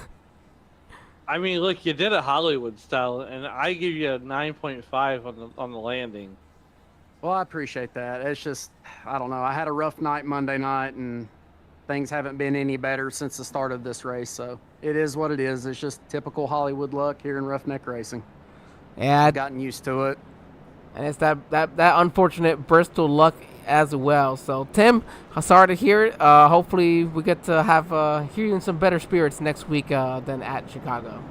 C: I mean, look, you did it Hollywood style, and I give you a 9.5 on the landing.
G: Well, I appreciate that. It's just, I don't know. I had a rough night Monday night, and things haven't been any better since the start of this race. So it is what it is. It's just typical Hollywood luck here in Ruff-Neck racing.
B: Yeah,
G: I've gotten used to it.
B: And it's that unfortunate Bristol luck as well. So Tim, I'm sorry to hear it. Hopefully we get to hear you in some better spirits next week than at Chicago.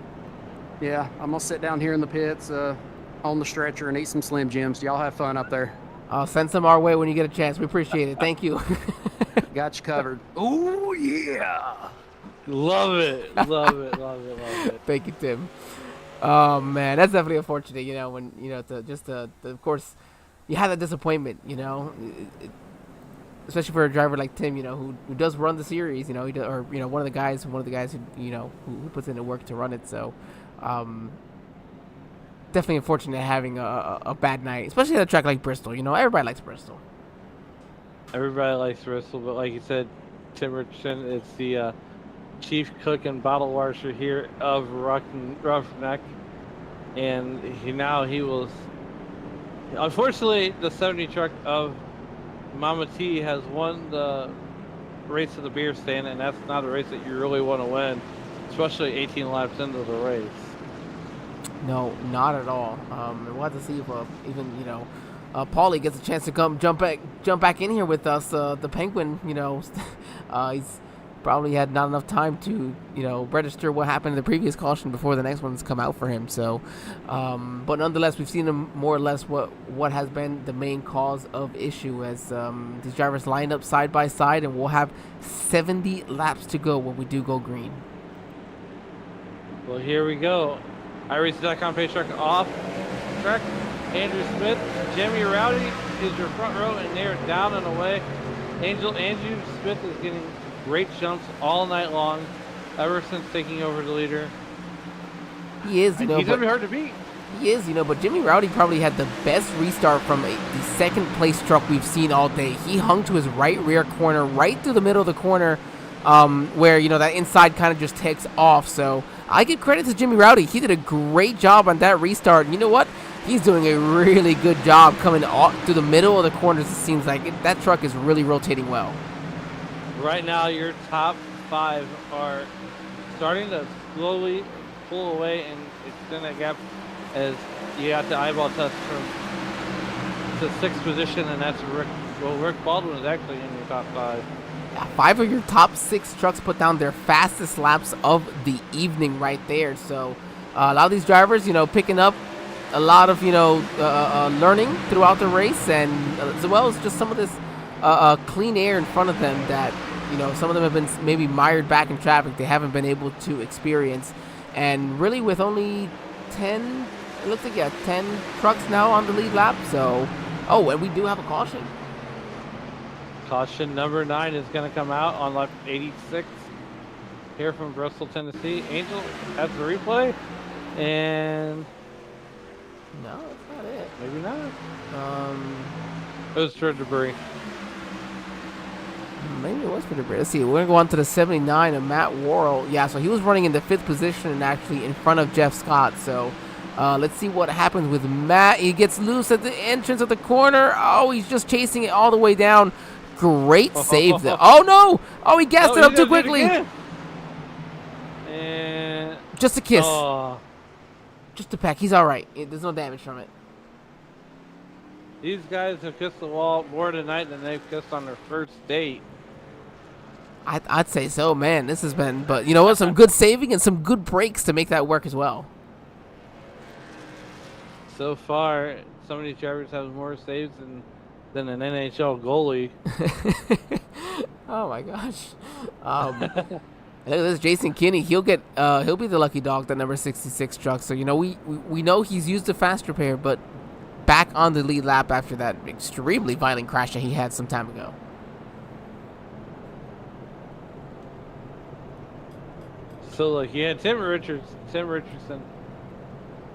G: Yeah, I'm gonna sit down here in the pits on the stretcher and eat some Slim Jims. Y'all have fun up there.
B: Send some our way when you get a chance. We appreciate it. Thank you.
G: Got you covered. Oh yeah.
C: Love it. Love it. Love it. Love it.
B: Thank you, Tim. Oh man, that's definitely unfortunate. When of course, you have that disappointment. Especially for a driver like Tim. Who does run the series. One of the guys who puts in the work to run it. So, definitely unfortunate having a bad night, especially at a track like Bristol. Everybody likes Bristol.
C: Everybody likes Bristol, but like you said, Tim Richardson, it's the chief cook and bottle washer here of Ruff-Neck, and he was. Unfortunately, the 70 truck of Mama T has won the race of the beer stand, and that's not a race that you really want to win, especially 18 laps into the race.
B: No, not at all. We'll have to see if even Paulie gets a chance to come jump back in here with us. The Penguin, he's probably had not enough time to register what happened in the previous caution before the next one's come out for him. So, but nonetheless, we've seen him more or less what has been the main cause of issue as these drivers line up side by side, and we'll have 70 laps to go when we do go green.
C: Well, here we go. iRacing.com pace truck off track. Andrew Smith, Jimmy Rowdy is your front row, and they are down and away. Andrew Smith is getting great jumps all night long, ever since taking over the leader.
B: He is,
C: he's gonna be hard to beat.
B: He is, but Jimmy Rowdy probably had the best restart from the second place truck we've seen all day. He hung to his right rear corner, right through the middle of the corner, where that inside kind of just takes off. So I give credit to Jimmy Rowdy. He did a great job on that restart. And you know what? he's doing a really good job coming through the middle of the corners. It seems like that truck is really rotating well.
C: Right now, your top 5 are starting to slowly pull away and extend that gap as you got the eyeball test from the 6th position, and that's Rick. Well, Rick Baldwin is actually in your top 5.
B: 5 of your top 6 trucks put down their fastest laps of the evening right there. So a lot of these drivers, picking up a lot of, learning throughout the race, and as well as just some of this clean air in front of them that, some of them have been maybe mired back in traffic. They haven't been able to experience. And really with only 10, it looks like, 10 trucks now on the lead lap. So, and we do have a caution.
C: Caution number 9 is going to come out on lap 86 here from Bristol, Tennessee. Angel has the replay, and
B: no, that's not it.
C: Maybe not. It was for debris.
B: Maybe it was for debris. Let's see. We're going to go on to the 79 of Matt Worrell. Yeah, so he was running in the 5th position and actually in front of Jeff Scott. So let's see what happens with Matt. He gets loose at the entrance of the corner. Oh, he's just chasing it all the way down. Great save there. Oh, no. Oh, he gassed it up too quickly.
C: And
B: just a kiss. Just a peck. He's all right. There's no damage from it.
C: These guys have kissed the wall more tonight than they've kissed on their first date.
B: I'd say so, man. This has been, but you know what? Some good saving and some good breaks to make that work as well.
C: So far, some of these drivers have more saves than an NHL goalie.
B: Oh my gosh. Look at this, Jason Kinney. He'll be the lucky dog, the number 66 truck. So we know he's used the fast repair, but back on the lead lap after that extremely violent crash that he had some time ago.
C: So look, Tim Richardson,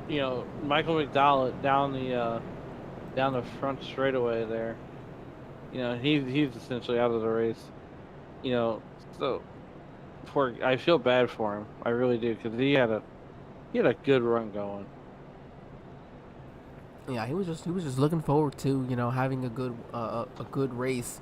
C: Michael McDowell down the front straightaway there. He's essentially out of the race. So I feel bad for him. I really do, because he had a good run going.
B: Yeah, he was just looking forward to having a good race.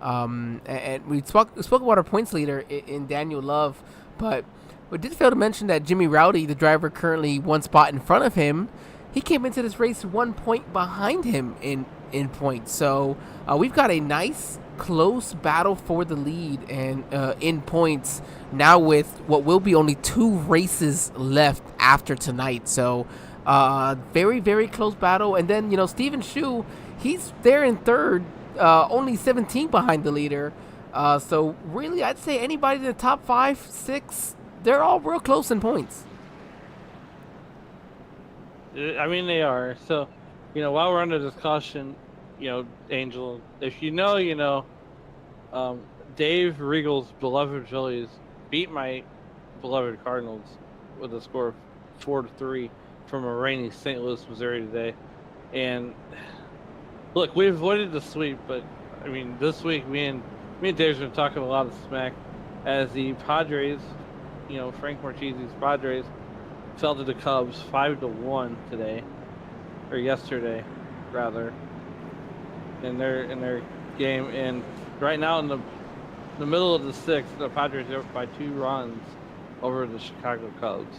B: And we spoke about our points leader in Daniel Love, but we did fail to mention that Jimmy Rowdy, the driver currently one spot in front of him, he came into this race 1 point behind him in points. So we've got a nice close battle for the lead and in points now with what will be only 2 races left after tonight. So very, very close battle. And then, Steven Shu, he's there in third, only 17 behind the leader. So really, I'd say anybody in the top 5, 6, they're all real close in points.
C: I mean, they are. So, while we're under this caution, Angel, if Dave Regal's beloved Phillies beat my beloved Cardinals with a score of 4-3 from a rainy St. Louis, Missouri today. And look, we avoided the sweep, but I mean, this week me and Dave's been talking a lot of smack as the Padres, Frank Marchese's Padres, fell to the Cubs 5-1 today, or yesterday, rather, in their game. And right now in the middle of the 6th, the Padres are up by 2 runs over the Chicago Cubs.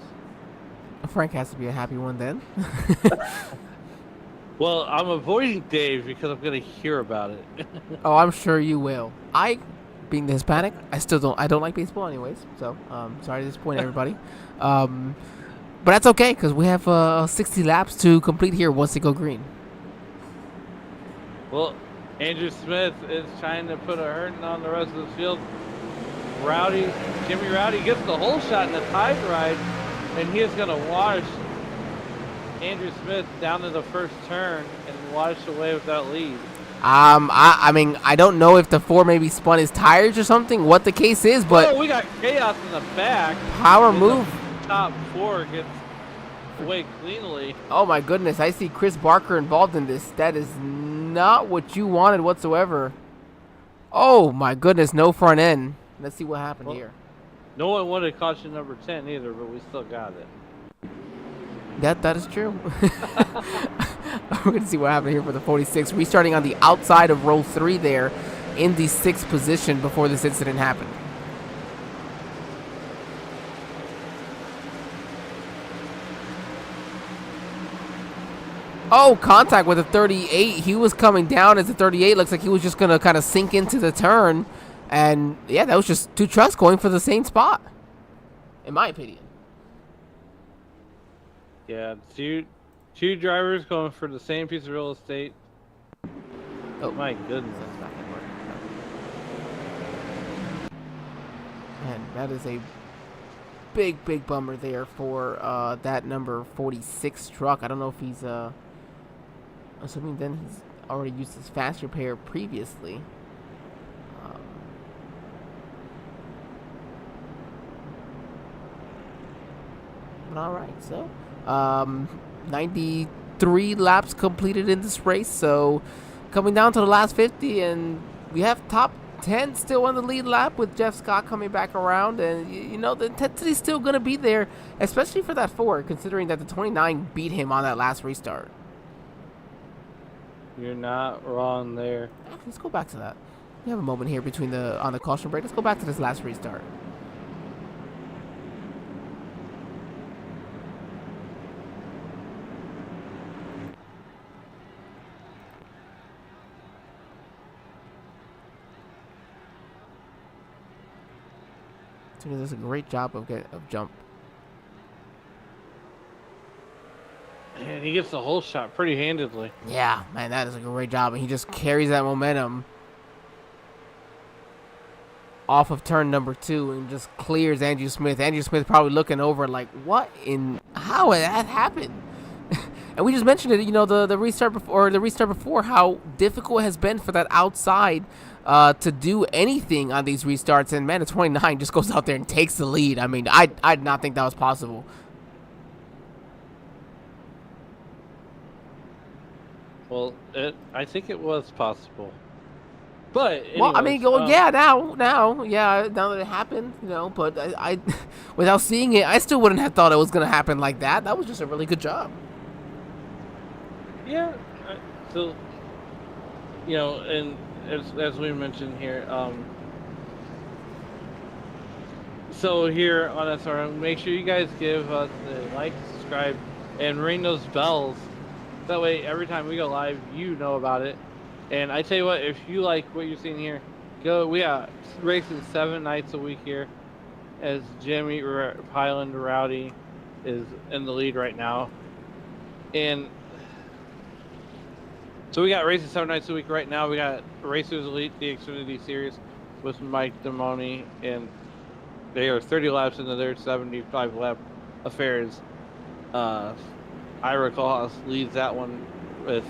B: Frank has to be a happy one then.
C: Well, I'm avoiding Dave because I'm going to hear about it.
B: Oh, I'm sure you will. Being the Hispanic, I don't like baseball anyways. So, sorry to disappoint everybody. But that's okay because we have 60 laps to complete here once they go green.
C: Well, Andrew Smith is trying to put a hurting on the rest of the field. Jimmy Rowdy gets the whole shot in the tide ride, and he is going to wash Andrew Smith down to the first turn and wash away with that lead.
B: I mean, I don't know if the 4 maybe spun his tires or something, what the case is, but
C: we got chaos in the back.
B: Power move.
C: Top 4 gets away cleanly.
B: Oh my goodness, I see Chris Barker involved in this. That is not what you wanted whatsoever. Oh my goodness, no front end. Let's see what happened here.
C: No one wanted caution number 10 either, but we still got it.
B: That is true. We're going to see what happened here for the 46. Restarting on the outside of row 3 there in the 6th position before this incident happened. Oh, contact with a 38. He was coming down as a 38. Looks like he was just going to kind of sink into the turn. And, yeah, that was just 2 trucks going for the same spot, in my opinion.
C: Yeah, two drivers going for the same piece of real estate. Oh, my goodness.
B: And that is a big bummer there for that number 46 truck. I don't know if he's... assuming then he's already used his fast repair previously. But all right, so 93 laps completed in this race. So coming down to the last 50, and we have top 10 still on the lead lap with Jeff Scott coming back around, and you know the intensity's still going to be there, especially for that Ford, considering that the 29 beat him on that last restart.
C: You're not wrong there.
B: Let's go back to that. We have a moment here between on the caution break. Let's go back to this last restart. He does a great job of jump.
C: And he gets the whole shot pretty handedly.
B: Yeah, man, that is a great job. And he just carries that momentum off of turn number 2 and just clears Andrew Smith. Andrew Smith probably looking over like, how did that happen? And we just mentioned it, you know, the restart before, how difficult it has been for that outside to do anything on these restarts. And man, the 29 just goes out there and takes the lead. I mean, I did not think that was possible.
C: Well, I think it was possible. But anyways,
B: well, I mean, now that it happened, you know, but I without seeing it, I still wouldn't have thought it was going to happen like that. That was just a really good job.
C: Yeah. So, you know, and as we mentioned here, so here on SRM, make sure you guys give us a like, subscribe, and ring those bells. That way, every time we go live, you know about it. And I tell you what, if you like what you're seeing here, we are racing 7 nights a week here, as Jimmy Highland Rowdy is in the lead right now. And so we got racing 7 nights a week right now. We got Racers Elite, the Xfinity Series with Mike Damoni, and they are 30 laps into their 75 lap affairs. Ira Kohlhaas leads that one with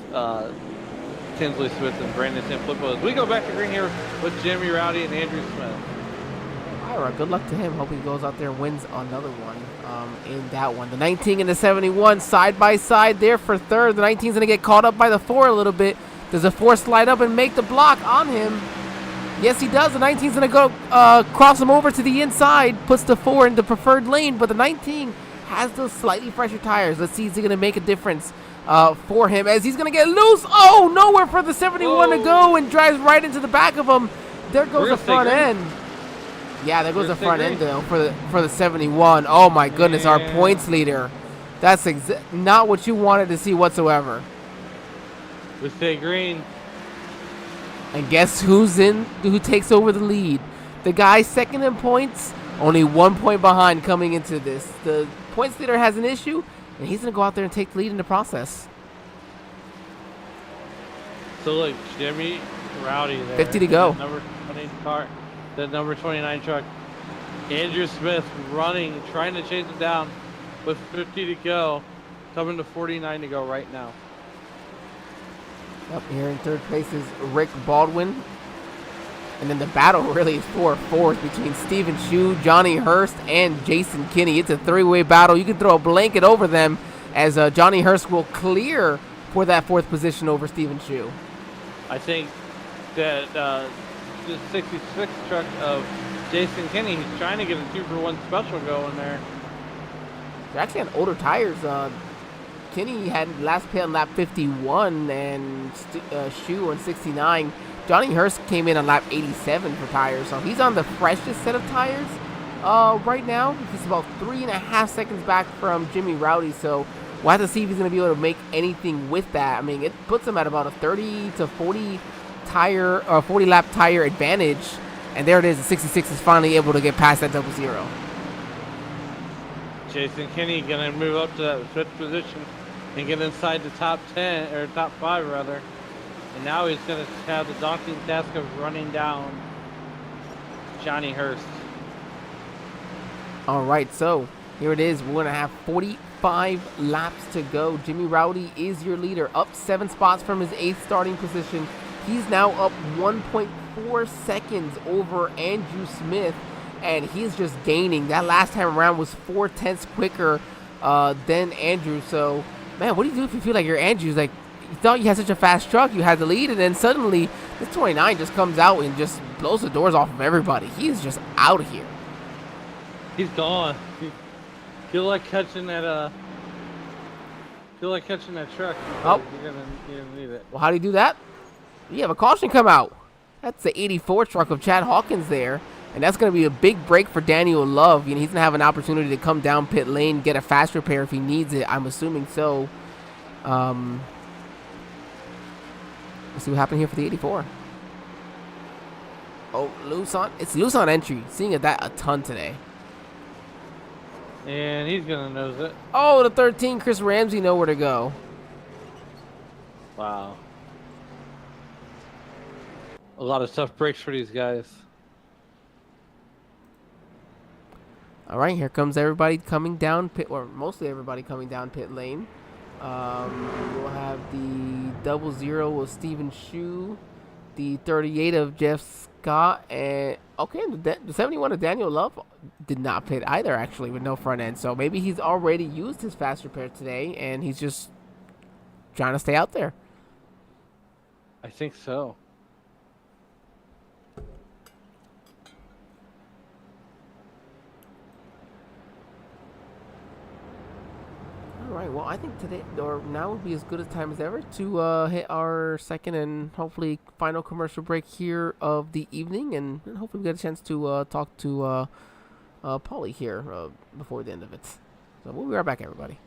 C: Tinsley Smith and Brandon Sanfilippo. As we go back to green here with Jimmy Rowdy and Andrew Smith.
B: Ira, good luck to him. Hope he goes out there and wins another one in that one. The 19 and the 71 side by side there for third. The 19's going to get caught up by the 4 a little bit. Does the 4 slide up and make the block on him? Yes, he does. The 19's going to go cross him over to the inside, puts the 4 in the preferred lane, but the 19 has those slightly fresher tires. Let's see, is he going to make a difference for him as he's going to get loose? Oh, nowhere for the 71 to go, and drives right into the back of him. There goes the front end. Yeah, there goes the front end, though, for the 71. Oh, my goodness, our points leader. That's not what you wanted to see whatsoever.
C: We stay green.
B: And guess who takes over the lead? The guy second in points, only 1 point behind coming into this. The points leader has an issue, and he's going to go out there and take the lead in the process.
C: So look, Jimmy Rowdy there.
B: 50 to go.
C: The number 29 truck. Andrew Smith running, trying to chase him down with 50 to go. Coming to 49 to go right now.
B: Up here in third place is Rick Baldwin. And then the battle really is 4 fours between Stephen Shue, Johnny Hurst, and Jason Kinney. It's a 3-way battle. You can throw a blanket over them as Johnny Hurst will clear for that 4th position over Stephen Shue.
C: I think that the 66 truck of Jason Kinney, he's trying to get a 2-for-1 special going there.
B: They're actually on older tires Kinney had last pit on lap 51, and Shu on 69. Johnny Hurst came in on lap 87 for tires, so he's on the freshest set of tires right now. He's about 3.5 seconds back from Jimmy Rowdy, so we'll have to see if he's going to be able to make anything with that. I mean, it puts him at about a 30 to 40 tire or 40 lap tire advantage, and there it is. The 66 is finally able to get past that 00.
C: Jason Kinney gonna move up to that fifth position and get inside the top 10 or top 5 rather. And now he's gonna have the daunting task of running down Johnny Hurst.
B: All right, so here it is. We're going to have 45 laps to go. Jimmy Rowdy is your leader, up 7 spots from his 8th starting position. He's now up 1.4 seconds over Andrew Smith, and he's just gaining. That last time around was 4/10 quicker than Andrew. So, man, what do you do if you feel like you're Andrew's? Like, you thought you had such a fast truck, you had the lead, and then suddenly this 29 just comes out and just blows the doors off of everybody. He's just out of here.
C: He's gone. Feel like catching that truck.
B: Oh.
C: You're gonna need it.
B: Well, how do you do that? You have a caution come out. That's the 84 truck of Chad Hawkins there. And that's going to be a big break for Daniel Love. You know, he's going to have an opportunity to come down pit lane, get a fast repair if he needs it. I'm assuming so. Let's see what happened here for the 84. Oh, loose on. It's loose on entry. Seeing that a ton today.
C: And he's gonna nose it.
B: Oh, the 13, Chris Ramsey, nowhere to go.
C: Wow. A lot of tough breaks for these guys.
B: All right, here comes everybody coming down pit, or mostly everybody coming down pit lane. We'll have the 00 of Steven Shu, the 38 of Jeff Scott, and okay, the 71 of Daniel Love did not pit either, actually, with no front end. So maybe he's already used his fast repair today, and he's just trying to stay out there.
C: I think so.
B: All right, well, I think today or now would be as good a time as ever to hit our second and hopefully final commercial break here of the evening, and hopefully we get a chance to talk to Paulie here before the end of it. So we'll be right back, everybody.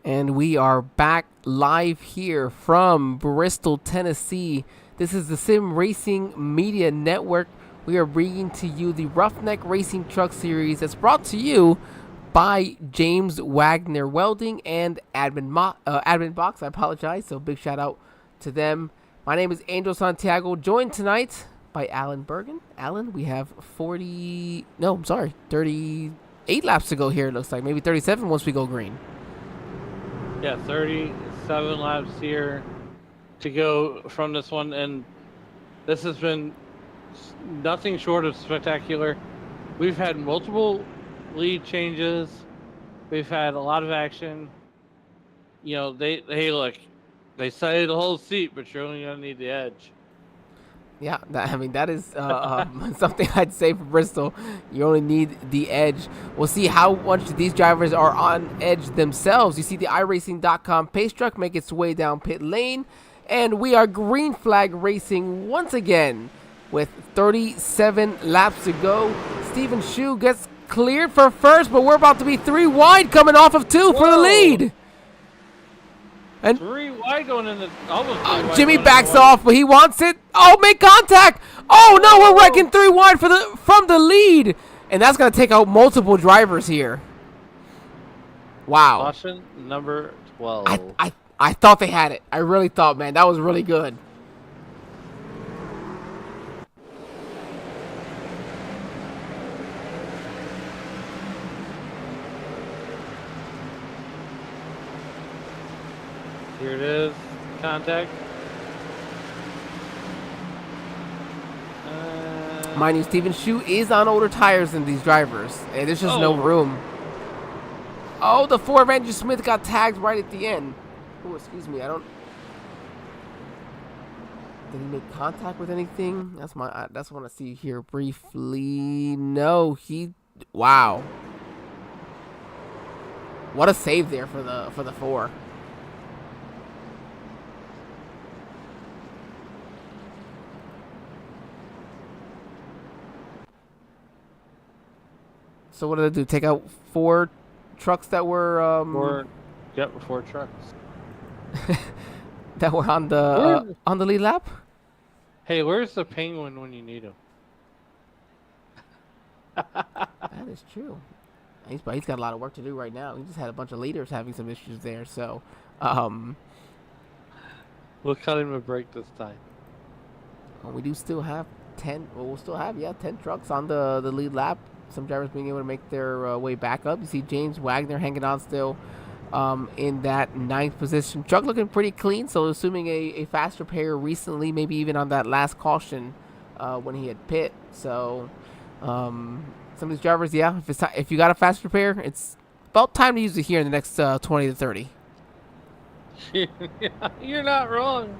B: And we are back live here from Bristol, Tennessee. This is the Sim Racing Media Network. We are bringing to you the Ruff-Neck Racing Truck Series that's brought to you by James Wagner Welding and AdminBoxx. I apologize, so big shout out to them. My name is Angel Santiago, joined tonight by Alan Bergen. Alan, we have 38 laps to go here, it looks like. Maybe 37 once we go green.
C: Yeah, 37 laps here to go from this one, and this has been nothing short of spectacular. We've had multiple lead changes. We've had a lot of action. You know, hey, look, they say the whole seat, but you're only gonna need the edge.
B: Yeah, that is something I'd say for Bristol. You only need the edge. We'll see how much these drivers are on edge themselves. You see the iRacing.com pace truck make its way down pit lane, And we are green flag racing once again with 37 laps to go. Steven Shu gets cleared for first, but we're about to be 3 wide coming off of 2 for the lead. And
C: 3 wide going in the almost 3 wide
B: Jimmy
C: going in
B: backs
C: the
B: off, but he wants it. Oh, make contact. Oh no, we're wrecking 3 wide from the lead. And that's gonna take out multiple drivers here. Wow.
C: Caution number 12.
B: I thought they had it. I really thought, man, that was really good.
C: Here it is. Contact.
B: Mind you, Steven Shu is on older tires than these drivers. And there's just no room. Oh, the Ford Andrew Smith got tagged right at the end. Oh, excuse me. I don't. Did he make contact with anything? That's what I want to see here briefly. No, he. Wow. What a save there for the 4. So what did I do? Take out 4 trucks that were
C: 4 trucks
B: that were on the lead lap.
C: Hey, where's the Penguin when you need him?
B: That is true. He's got a lot of work to do right now. He just had a bunch of leaders having some issues there. So,
C: we'll cut him a break this time.
B: well, we do still have 10. Well, we'll still have 10 trucks on the lead lap. Some drivers being able to make their way back up. You see James Wagner hanging on still in that 9th position. Truck looking pretty clean, so assuming a fast repair recently, maybe even on that last caution when he had pit. So some of these drivers, if you got a fast repair, it's about time to use it here in the next 20 to 30.
C: You're not wrong.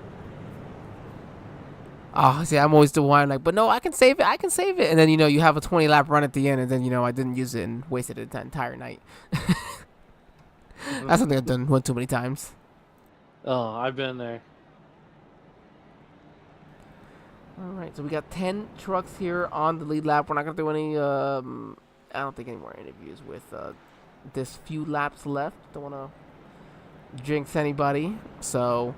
B: Oh, see, I'm always the one like, but no, I can save it. And then, you have a 20 lap run at the end, and then, I didn't use it and wasted the entire night. That's something I've done one too many times.
C: Oh, I've been there.
B: All right, so we got 10 trucks here on the lead lap. We're not going to do any, I don't think any more interviews with this few laps left. Don't want to jinx anybody. So,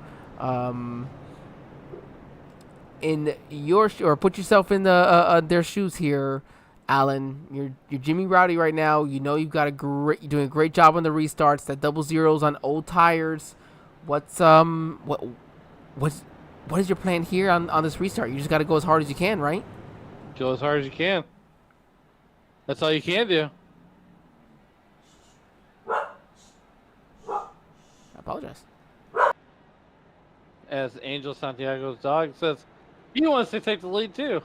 B: in your or put yourself in their shoes here, Alan. You're Jimmy Rowdy right now. You've got you're doing a great job on the restarts. That 00s on old tires. What is your plan here on this restart? You just got to go as hard as you can, right?
C: Go as hard as you can. That's all you can do.
B: I apologize.
C: As Angel Santiago's dog says, he wants to take the lead too.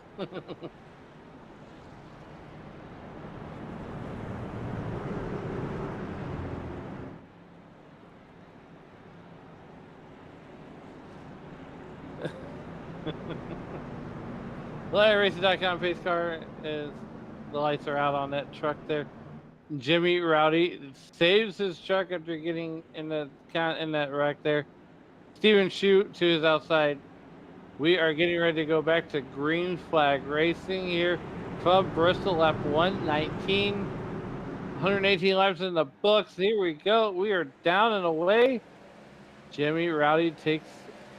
C: iRacing.com pace car is the lights are out on that truck there. Jimmy Rowdy saves his truck after getting in that wreck there. Steven Shu to his outside. We are getting ready to go back to green flag racing here from Bristol, lap 119. 118 laps in the books. Here we go. We are down and away. Jimmy Rowdy takes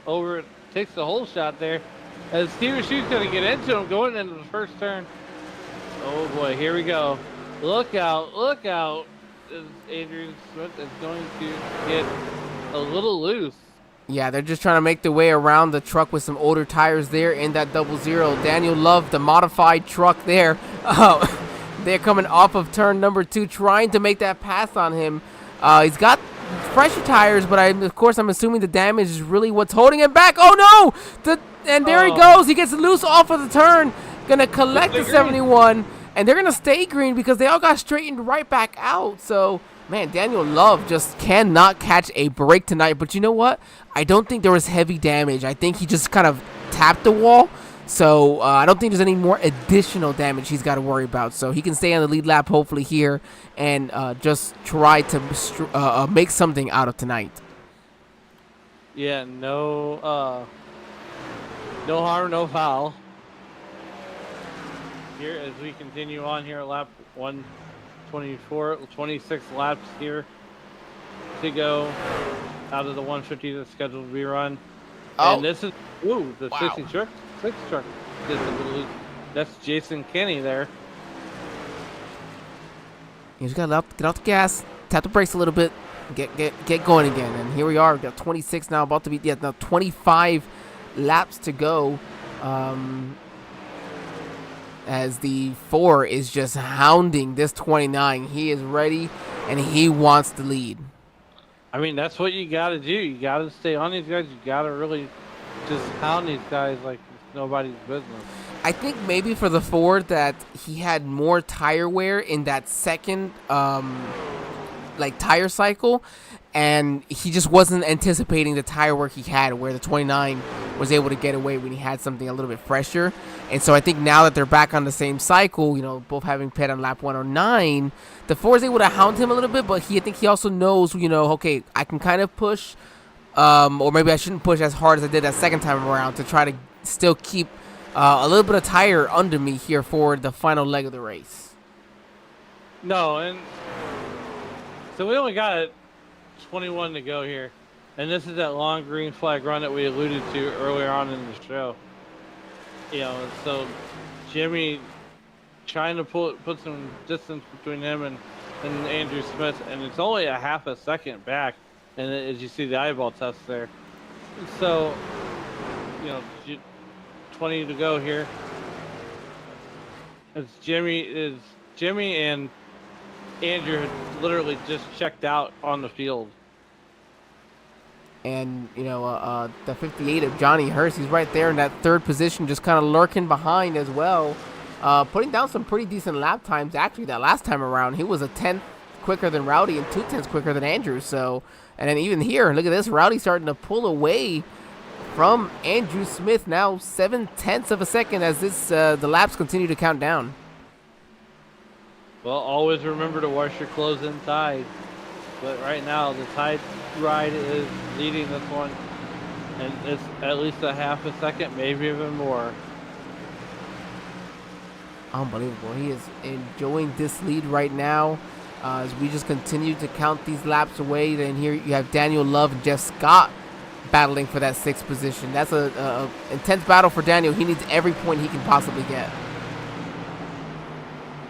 C: the whole shot there. As Steven Shu's going to get into him going into the first turn. Oh boy, here we go. Look out, look out. Adrian Smith is going to get a little loose.
B: Yeah, they're just trying to make their way around the truck with some older tires there in that 00. Daniel Love, the modified truck there. They're coming off of turn number 2, trying to make that pass on him. He's got fresher tires, but of course I'm assuming the damage is really what's holding him back. Oh no! And there he goes. He gets loose off of the turn. Gonna collect the 71, and they're gonna stay green because they all got straightened right back out. So, man, Daniel Love just cannot catch a break tonight. But you know what? I don't think there was heavy damage. I think he just kind of tapped the wall. So I don't think there's any more additional damage he's got to worry about. So he can stay on the lead lap hopefully here and just try to make something out of tonight.
C: Yeah, no harm, no foul. Here as we continue on here at lap 124, 26 laps here to go out of the 150 that's scheduled to be run.
B: Oh.
C: And this is the
B: Wow.
C: 60 truck. 6 truck. That's Jason Kenny there.
B: You just gotta get out the gas, tap the brakes a little bit, get going again. And here we are. We got 26 now, about to be now 25 laps to go. As the 4 is just hounding this 29. He is ready and he wants the lead.
C: I mean, that's what you got to do. You got to stay on these guys. You got to really just hound these guys like it's nobody's business.
B: I think maybe for the 4 that he had more tire wear in that second tire cycle, and he just wasn't anticipating the tire work he had, where the 29 was able to get away when he had something a little bit fresher. And so I think now that they're back on the same cycle, both having pit on lap 109, the 4 is able to hound him a little bit, but I think he also knows, okay, I can kind of push, or maybe I shouldn't push as hard as I did that second time around to try to still keep a little bit of tire under me here for the final leg of the race.
C: No, and so we only got 21 to go here. And this is that long green flag run that we alluded to earlier on in the show. So Jimmy trying to put some distance between him and Andrew Smith, and it's only a half a second back. And as you see the eyeball test there. So, 20 to go here. As Jimmy and Andrew had literally just checked out on the field.
B: And, the 58 of Johnny Hurst, he's right there in that 3rd position, just kind of lurking behind as well. Putting down some pretty decent lap times. Actually, that last time around, he was a 10th quicker than Rowdy and 2/10 quicker than Andrew. So, and then even here, look at this. Rowdy starting to pull away from Andrew Smith, now 7/10 of a second as the laps continue to count down.
C: Well, always remember to wash your clothes inside. But right now, the Tide Ride is leading this one. And it's at least a half a second, maybe even more.
B: Unbelievable. He is enjoying this lead right now as we just continue to count these laps away. Then here you have Daniel Love and Jeff Scott battling for that 6th position. That's a intense battle for Daniel. He needs every point he can possibly get.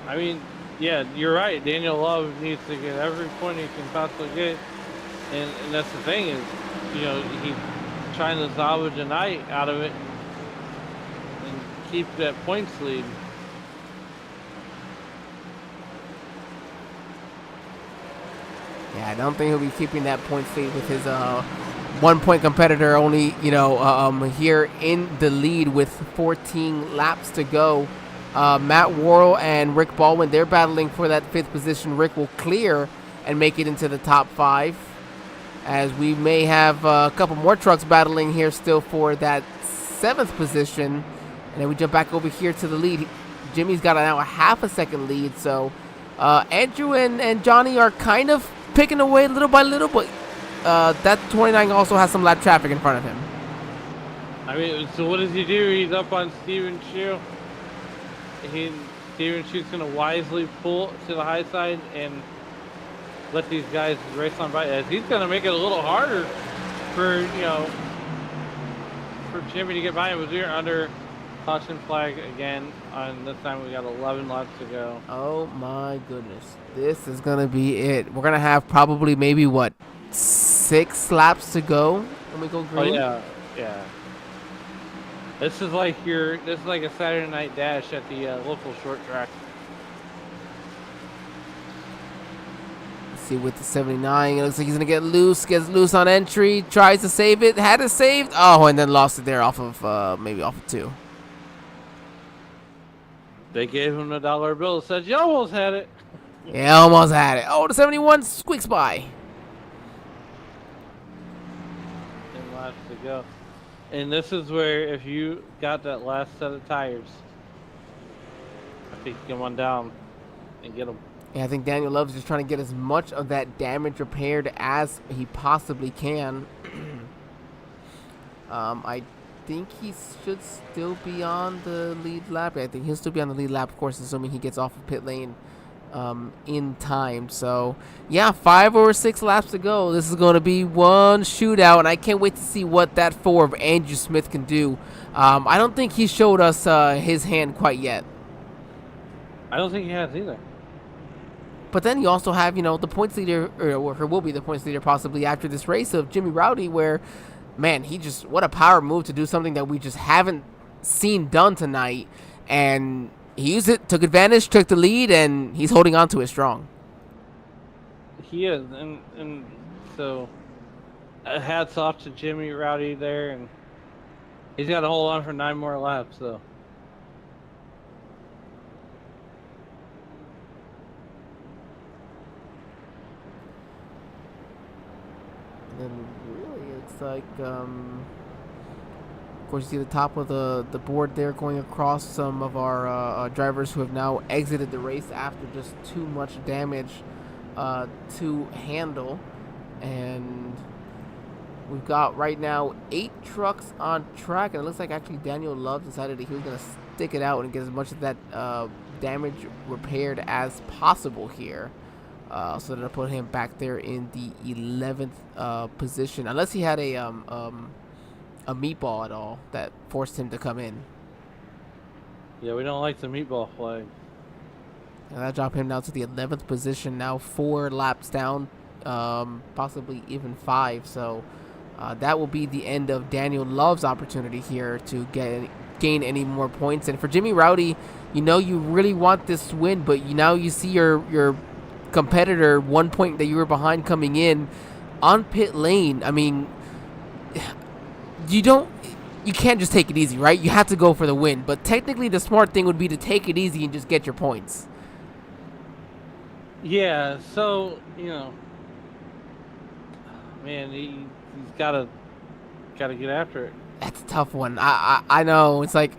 C: I mean, yeah, you're right. Daniel Love needs to get every point he can possibly get. And that's the thing is, he's trying to salvage a night out of it and keep that points lead.
B: Yeah, I don't think he'll be keeping that points lead with his 1-point competitor only, here in the lead with 14 laps to go. Matt Worrell and Rick Baldwin, they're battling for that 5th position. Rick will clear and make it into the top 5. As we may have a couple more trucks battling here still for that 7th position. And then we jump back over here to the lead. Jimmy's got now a half a second lead. So Andrew and Johnny are kind of picking away little by little, but that 29 also has some lap traffic in front of him.
C: I mean, so what does he do? He's up on Steven Chu. Steven Chu's going to wisely pull to the high side and let these guys race on by. As he's going to make it a little harder for Jimmy to get by him. We're under caution flag again. On this time we got 11 laps to go.
B: Oh my goodness, this is going to be it. We're going to have probably maybe 6 laps to go when we go green.
C: Oh yeah. This is like a Saturday night dash at the local short track.
B: Let's see with the 79, it looks like he's gonna get loose. Gets loose on entry, tries to save it, had it saved. Oh, and then lost it there off of maybe off of 2.
C: They gave him the dollar bill. Said you almost had it.
B: Yeah, almost had it. Oh, the 71 squeaks by.
C: 10 laps to go. And this is where, if you got that last set of tires, I think you come on down and get them.
B: Yeah, I think Daniel Love's just trying to get as much of that damage repaired as he possibly can. I think he should still be on the lead lap. I think he'll still be on the lead lap, of course, assuming he gets off of pit lane in time. So yeah, 5 or 6 laps to go. This is going to be one shootout, and I can't wait to see what that 4 of Andrew Smith can do. I don't think he showed us his hand quite yet.
C: I don't think he has either.
B: But then you also have, the points leader, or will be the points leader possibly after this race, of Jimmy Rowdy, where, man, what a power move to do something that we just haven't seen done tonight. And he used it, took advantage, took the lead, and he's holding on to it strong.
C: He is, and so hats off to Jimmy Rowdy there, and he's got to hold on for 9 more laps, so.
B: And really, it's like, of course, you see the top of the board there going across some of our drivers who have now exited the race after just too much damage to handle. And we've got right now 8 trucks on track, and it looks like actually Daniel Love decided that he was going to stick it out and get as much of that damage repaired as possible here. So that'll put him back there in the 11th position, unless he had a meatball at all that forced him to come in.
C: Yeah, we don't like the meatball flag.
B: And that dropped him down to the 11th position, now 4 laps down, possibly even 5. So that will be the end of Daniel Love's opportunity here to gain any more points. And for Jimmy Rowdy, you really want this win, but now you see your competitor 1 point that you were behind coming in on pit lane. I mean, you can't just take it easy, right? You have to go for the win, but technically the smart thing would be to take it easy and just get your points.
C: Yeah, so man, he's gotta get after it.
B: That's a tough one. I know, it's like,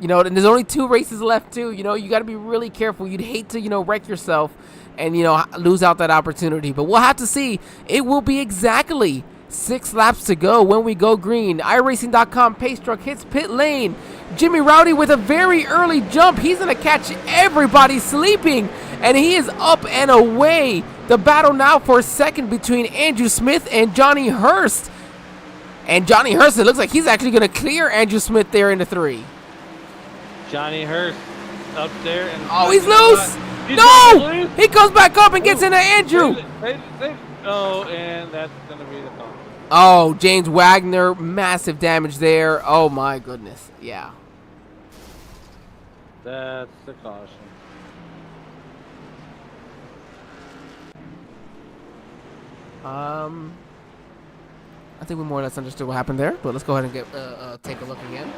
B: and there's only 2 races left too. You got to be really careful. You'd hate to wreck yourself and lose out that opportunity, but we'll have to see. It will be exactly 6 laps to go when we go green. iRacing.com pace truck hits pit lane. Jimmy Rowdy with a very early jump. He's going to catch everybody sleeping, and he is up and away. The battle now for second between Andrew Smith and Johnny Hurst. And Johnny Hurst, it looks like he's actually going to clear Andrew Smith there into 3.
C: Johnny Hurst up there. And
B: he's loose. No! He comes back up and gets into Andrew.
C: Oh, and that's going to be the call.
B: Oh, James Wagner, massive damage there. Oh, my goodness. Yeah.
C: That's the caution.
B: I think we more or less understood what happened there, but let's go ahead and take a look again.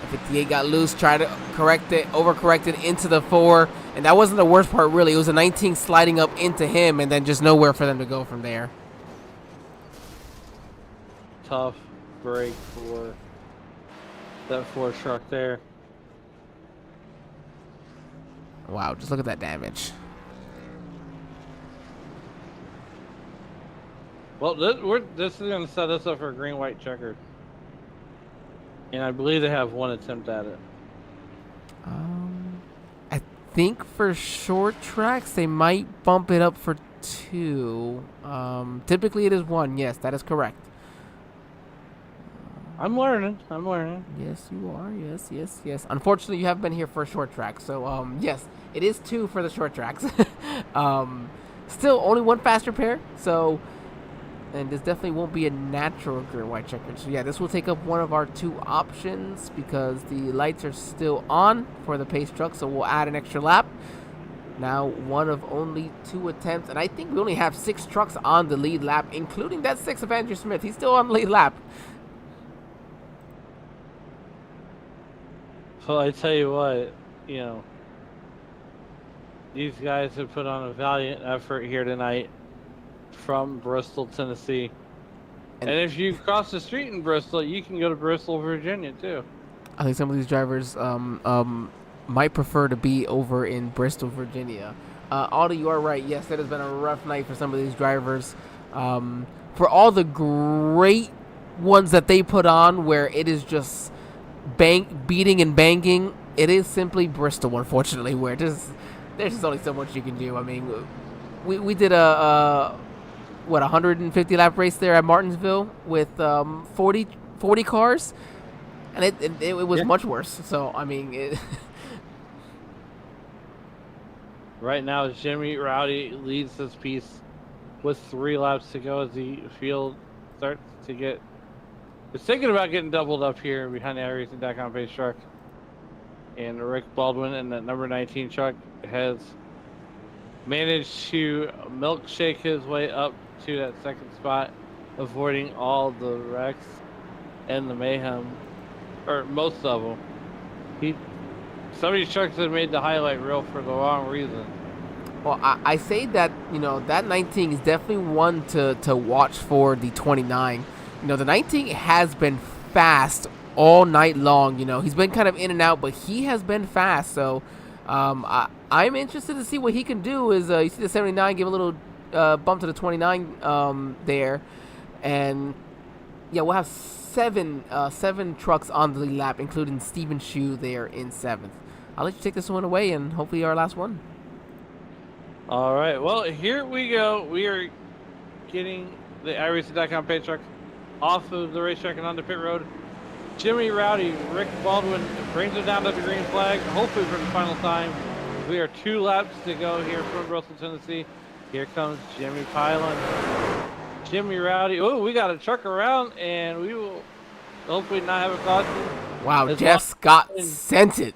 B: The 58 got loose, tried to overcorrect it into the 4, and that wasn't the worst part, really. It was a 19 sliding up into him, and then just nowhere for them to go from there.
C: Tough break for that 4 truck there.
B: Wow, just look at that damage.
C: Well, this is going to set us up for a green-white checkered. And I believe they have 1 attempt at it.
B: I think for short tracks, they might bump it up for 2. Typically, it is 1. Yes, that is correct.
C: I'm learning.
B: Yes, you are. Yes. Unfortunately, you haven't been here for a short track. So, yes, it is 2 for the short tracks. Still, only 1 faster pair. So, and this definitely won't be a natural green white checkered. So yeah, this will take up one of our 2 options because the lights are still on for the pace truck. So we'll add an extra lap. Now 1 of only 2 attempts, and I think we only have 6 trucks on the lead lap, including that 6 of Andrew Smith. He's still on the lead lap.
C: Well, I tell you what, these guys have put on a valiant effort here tonight from Bristol, Tennessee. And if you cross the street in Bristol, you can go to Bristol, Virginia, too.
B: I think some of these drivers might prefer to be over in Bristol, Virginia. Aldi, you are right. Yes, it has been a rough night for some of these drivers. For all the great ones that they put on, where it is just beating and banging, it is simply Bristol, unfortunately, where there's just only so much you can do. I mean, we did a 150 lap race there at Martinsville with 40 cars, and it was much worse. So I mean,
C: Right now, Jimmy Rowdy leads this piece with 3 laps to go as the field starts to get. It's thinking about getting doubled up here behind the iRacing.com pace truck. And Rick Baldwin in that number 19 truck has managed to milkshake his way up to that second spot, avoiding all the wrecks and the mayhem, or most of them. Some of these trucks have made the highlight reel for the wrong reason.
B: well, I say that that 19 is definitely one to watch for the 29. The 19 has been fast all night long. He's been kind of in and out, but he has been fast. So I'm interested to see what he can do. Is you see the 79 give a little bump to the 29 there, and yeah, we'll have seven trucks on the lap, including Steven Shue there in 7th. I'll let you take this one away, and hopefully our last one.
C: All right, well, here we go. We are getting the iRacing.com pace truck off of the racetrack and onto pit road. Jimmy Rowdy, Rick Baldwin brings it down to the green flag, hopefully for the final time. We are 2 laps to go here from Bristol, Tennessee. Here comes Jimmy Pylan. Jimmy Rowdy. Oh, we got a truck around, and we will hopefully not have a caution.
B: Wow, Jeff Scott sent it.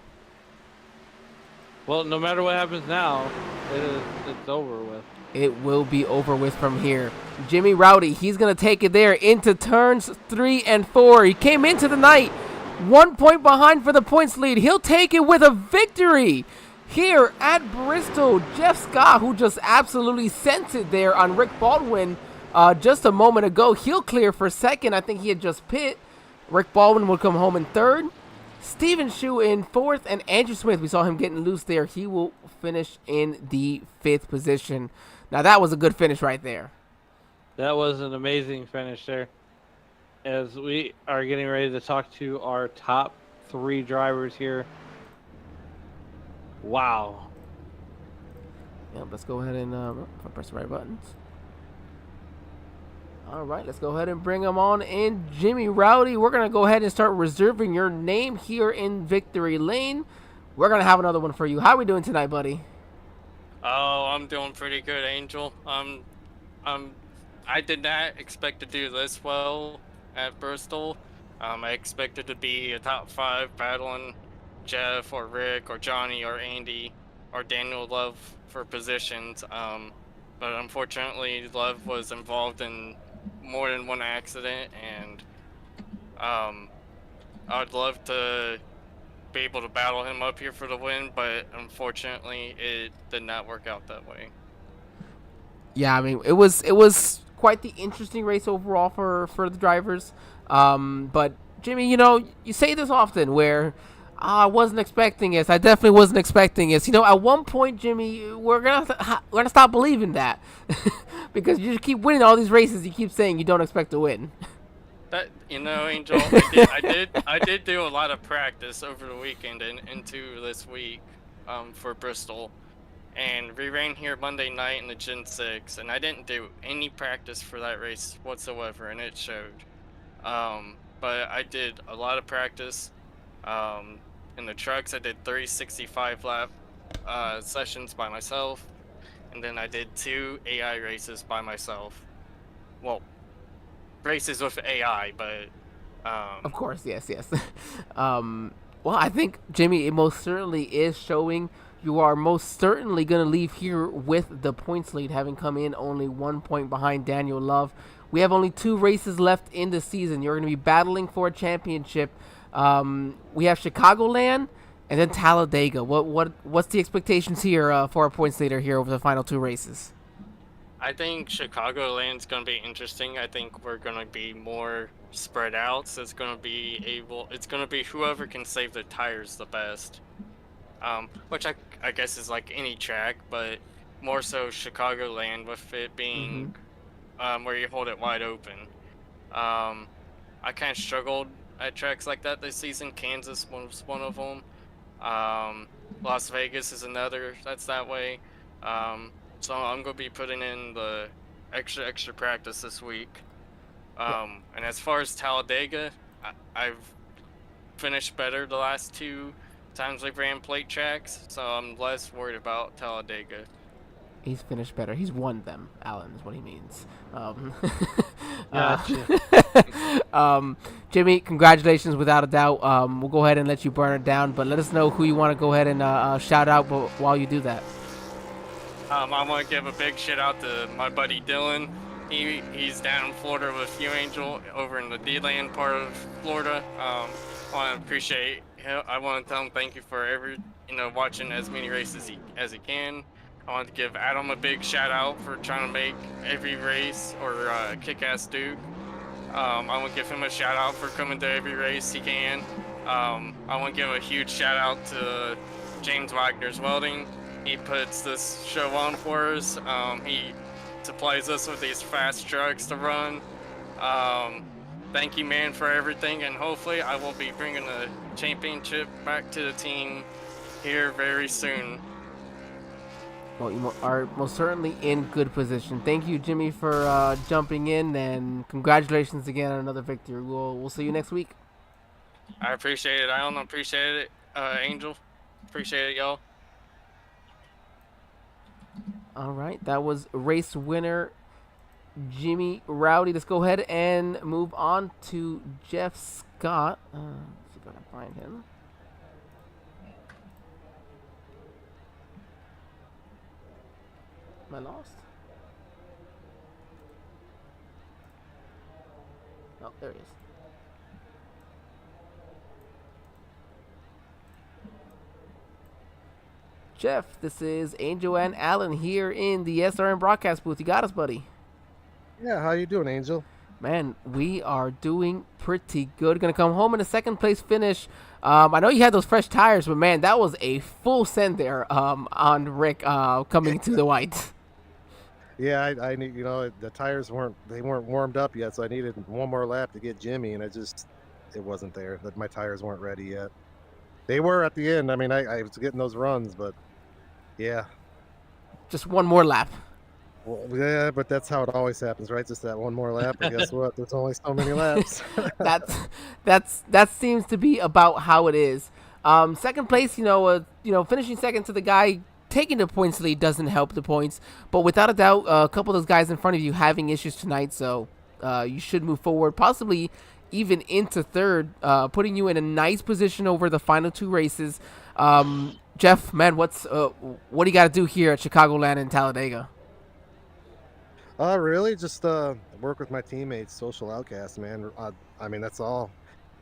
C: Well, no matter what happens now, it's over with.
B: It will be over with from here. Jimmy Rowdy, he's going to take it there into turns 3 and 4. He came into the night 1 point behind for the points lead. He'll take it with a victory here at Bristol. Jeff Scott, who just absolutely sent it there on Rick Baldwin just a moment ago. He'll clear for 2nd. I think he had just pit. Rick Baldwin will come home in 3rd. Steven Shue in 4th, and Andrew Smith, we saw him getting loose there. He will finish in the 5th position. Now, that was a good finish right there.
C: That was an amazing finish there. As we are getting ready to talk to our top 3 drivers here. Wow.
B: Yeah, let's go ahead and press the right buttons. All right, let's go ahead and bring them on in. Jimmy Rowdy, we're going to go ahead and start reserving your name here in Victory Lane. We're going to have another one for you. How are we doing tonight, buddy?
H: Oh, I'm doing pretty good, Angel. I did not expect to do this well at Bristol. I expected to be a top 5 battling Jeff or Rick or Johnny or Andy or Daniel Love for positions. But unfortunately, Love was involved in more than one accident, and I'd love to be able to battle him up here for the win, but unfortunately it did not work out that way.
B: Yeah, I mean, it was quite the interesting race overall for the drivers. But Jimmy, you say this often where I wasn't expecting this. I definitely wasn't expecting this. At one point, Jimmy, we're gonna stop believing that because you just keep winning all these races. You keep saying you don't expect to win.
H: That Angel, I did do a lot of practice over the weekend and into this week for Bristol, and we ran here Monday night in the Gen 6, and I didn't do any practice for that race whatsoever, and it showed. But I did a lot of practice. In the trucks, I did 365 lap sessions by myself, and then I did 2 AI races by myself. Well, races with AI, but
B: of course, yes. Well, I think, Jimmy, it most certainly is showing. You are most certainly going to leave here with the points lead, having come in only 1 point behind Daniel Love. We have only 2 races left in the season. You're going to be battling for a championship. We have Chicagoland and then Talladega. What's the expectations here for our points leader here over the final 2 races?
H: I think Chicagoland's gonna be interesting. I think we're gonna be more spread out, so it's gonna be whoever can save their tires the best. Which I guess is like any track, but more so Chicagoland with it being where you hold it wide open. I kind of struggled at tracks like that this season. Kansas was one of them. Las Vegas is another that's that way. So I'm gonna be putting in the extra practice this week. And as far as Talladega, I've finished better the last 2 times we've ran plate tracks, so I'm less worried about Talladega.
B: He's finished better. He's won them, Alan, is what he means. Jimmy, congratulations without a doubt. We'll go ahead and let you burn it down, but let us know who you want to go ahead and shout out while you do that.
H: I want to give a big shout out to my buddy Dylan. He's down in Florida with you, Angel, over in the D-Land part of Florida. I want to appreciate him. I want to tell him thank you for watching as many races as he can. I want to give Adam a big shout out for trying to make every race or Kick-Ass Duke. I want to give him a shout out for coming to every race he can. I want to give a huge shout out to James Wagner's Welding. He puts this show on for us. He supplies us with these fast trucks to run. Thank you, man, for everything, and hopefully I will be bringing the championship back to the team here very soon.
B: Well, you are most certainly in good position. Thank you, Jimmy, for jumping in, and congratulations again on another victory. We'll see you next week.
H: I appreciate it. I don't appreciate it, Angel. Appreciate it, y'all.
B: All right, that was race winner Jimmy Rowdy. Let's go ahead and move on to Jeff Scott. Let's see if I can find him. Am I lost? Oh, there he is. Jeff, this is Angel and Alan here in the SRM broadcast booth. You got us, buddy.
I: Yeah, how you doing, Angel?
B: Man, we are doing pretty good. Gonna come home in a second place finish. I know you had those fresh tires, but man, that was a full send there on Rick coming to the white.
I: Yeah, I need, the tires weren't warmed up yet, so I needed one more lap to get Jimmy, and it wasn't there. My tires weren't ready yet. They were at the end. I mean, I was getting those runs, but yeah.
B: Just one more lap.
I: Well, yeah, but that's how it always happens, right? Just that one more lap. And guess what? There's only so many laps.
B: that seems to be about how it is. Second place, finishing second to the guy taking the points lead doesn't help the points, but without a doubt, a couple of those guys in front of you having issues tonight, so you should move forward, possibly even into third, putting you in a nice position over the final 2 races. Jeff, man, what do you got to do here at Chicagoland and Talladega?
I: Really, just work with my teammates, social outcasts, man. I mean, that's all.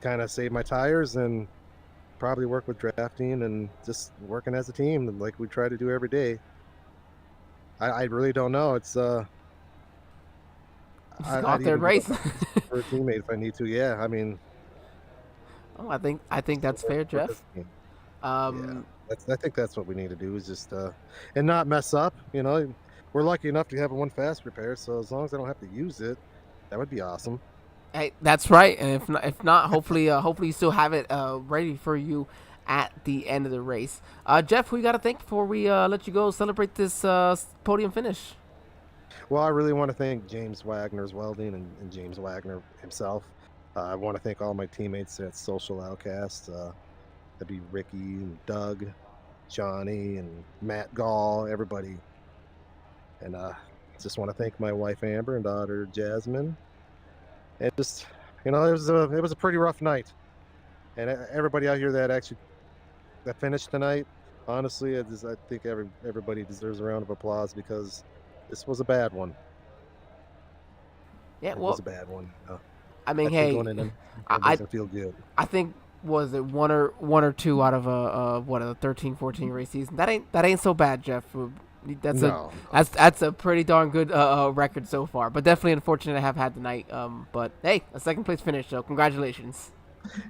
I: Kind of save my tires and probably work with drafting and just working as a team like we try to do every day. I really don't know. It's
B: go out there and race
I: for a teammate if I need to. Yeah, I mean.
B: Oh, I think that's fair, Jeff.
I: Yeah, I think that's what we need to do is just and not mess up. We're lucky enough to have one fast repair, so as long as I don't have to use it, that would be awesome.
B: Hey, that's right, and if not, hopefully you still have it ready for you at the end of the race. Jeff, who you got to thank before we let you go celebrate this podium finish?
I: Well, I really want to thank James Wagner's Welding and James Wagner himself. I want to thank all my teammates at Social Outcast. That'd be Ricky and Doug, Johnny and Matt Gall, everybody. And just want to thank my wife Amber and daughter Jasmine. And just, it was a pretty rough night. And everybody out here that finished tonight, honestly, I think everybody deserves a round of applause because this was a bad one.
B: Yeah,
I: it was a bad one.
B: I mean, hey, I
I: doesn't feel good.
B: I think was it one or two out of a 13-14 race season. That ain't so bad, Jeff. That's
I: No.
B: that's a pretty darn good record so far. But definitely unfortunate to have had tonight. But hey, a second place finish, so congratulations.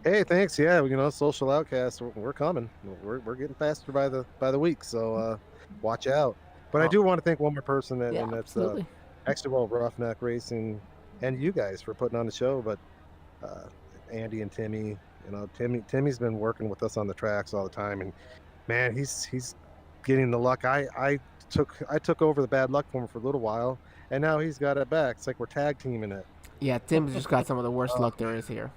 I: Hey, thanks. Yeah, social outcasts, we're coming. We're getting faster by the week, so watch out. But I
B: Oh,
I: do want to thank one more person,
B: yeah,
I: and that's
B: absolutely.
I: actually, well, Ruff-Neck Racing and you guys for putting on the show. But uh, Andy and Timmy, Timmy's been working with us on the tracks all the time, and man, he's getting the luck. I took over the bad luck for him for a little while, and now he's got it back. It's like we're tag teaming it.
B: Yeah, Tim's just got some of the worst
I: Uh,
B: luck there is here.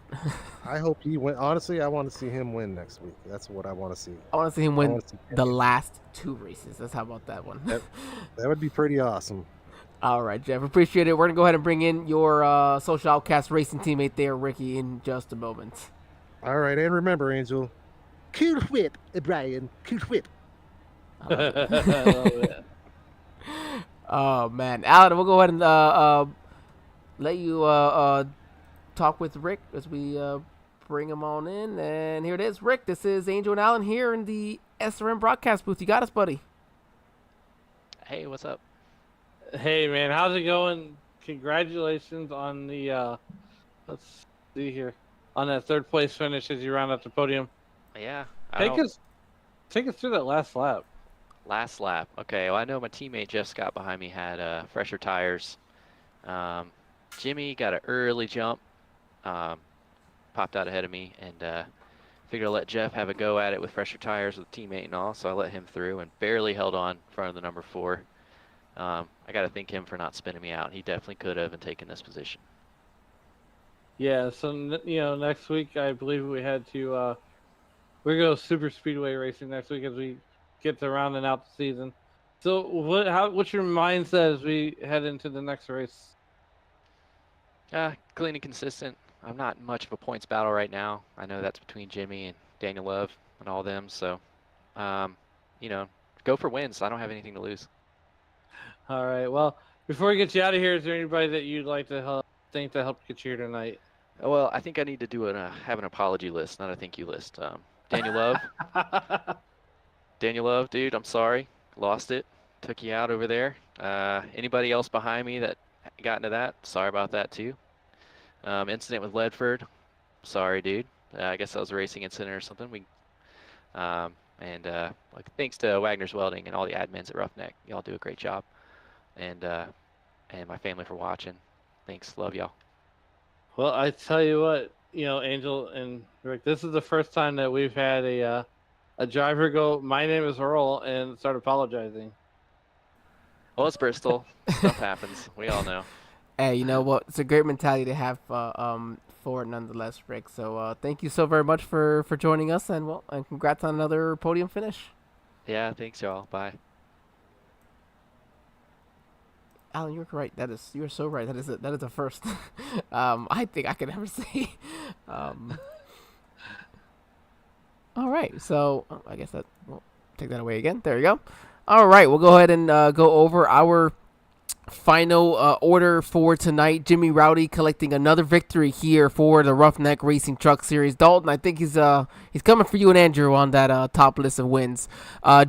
I: I hope he win. Honestly, I want to see him win next week. That's what I want to see.
B: I want to see him
I: I
B: win
I: want to see
B: the
I: Timmy.
B: last 2 races. That's how about that one.
I: That would be pretty awesome.
B: All right, Jeff. Appreciate it. We're going to go ahead and bring in your Social Outcast racing teammate there, Ricky, in just a moment.
I: All right, and remember, Angel, cool whip, Brian, cool whip.
B: I love it. Oh, man. Alan, we'll go ahead and let you talk with Rick as we bring him on in. And here it is. Rick, this is Angel and Alan here in the SRM broadcast booth. You got us, buddy.
J: Hey, what's up?
C: Hey man, how's it going? Congratulations on the let's see here, on that 3rd place finish as you round up the podium.
J: Yeah.
C: Take us through that last lap.
J: Last lap. Okay, well, I know my teammate Jeff Scott behind me had fresher tires. Jimmy got an early jump, popped out ahead of me, and figured I'd let Jeff have a go at it with fresher tires with a teammate and all, so I let him through and barely held on in front of the number 4. I got to thank him for not spinning me out. He definitely could have and taken this position.
C: Yeah, so next week I believe we had to we're going to super speedway racing next week as we get to rounding out the season. So what's your mindset as we head into the next race?
J: Clean and consistent. I'm not much of a points battle right now. I know that's between Jimmy and Daniel Love and all them. So, go for wins. I don't have anything to lose.
C: All right. Well, before we get you out of here, is there anybody that you'd like to help get you here tonight?
J: Well, I think I need to do have an apology list, not a thank you list. Daniel Love. Daniel Love, dude, I'm sorry. Lost it. Took you out over there. Anybody else behind me that got into that? Sorry about that, too. Incident with Ledford. Sorry, dude. I guess that was a racing incident or something. Thanks to Wagner's Welding and all the admins at Ruff-Neck. Y'all do a great job. And my family for watching. Thanks. Love y'all.
C: Well, I tell you what, Angel and Rick, this is the first time that we've had a driver go, "My name is Earl," and start apologizing.
J: Well, it's Bristol. Stuff happens. We all know.
B: Hey, you know what? It's a great mentality to have for it nonetheless, Rick. So thank you so very much for joining us, and congrats on another podium finish.
J: Yeah, thanks y'all. Bye.
B: Alan, you're right. You're so right. That is a first. I think I could ever say. All right, so I guess we'll take that away again. There you go. All right, we'll go ahead and go over our final order for tonight. Jimmy Rowdy collecting another victory here for the Ruff-Neck Racing Truck Series. Dalton, I think he's coming for you and Andrew on that top list of wins.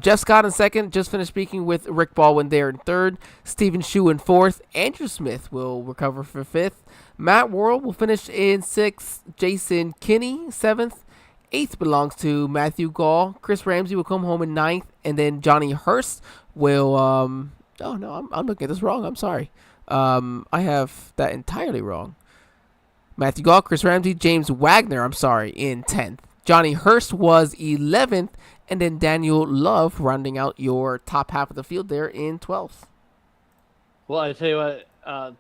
B: Jeff Scott in 2nd, just finished speaking with Rick Baldwin there in 3rd. Stephen Shue in 4th. Andrew Smith will recover for 5th. Matt Worrell will finish in 6th. Jason Kinney 7th. 8th belongs to Matthew Gall. Chris Ramsey will come home in 9th, and then Johnny Hurst will oh no, I'm looking at this wrong. I'm sorry. I have that entirely wrong. Matthew Gall, Chris Ramsey, James Wagner, I'm sorry, in 10th. Johnny Hurst was 11th, and then Daniel Love rounding out your top half of the field there in 12th.
C: Well, I tell you what,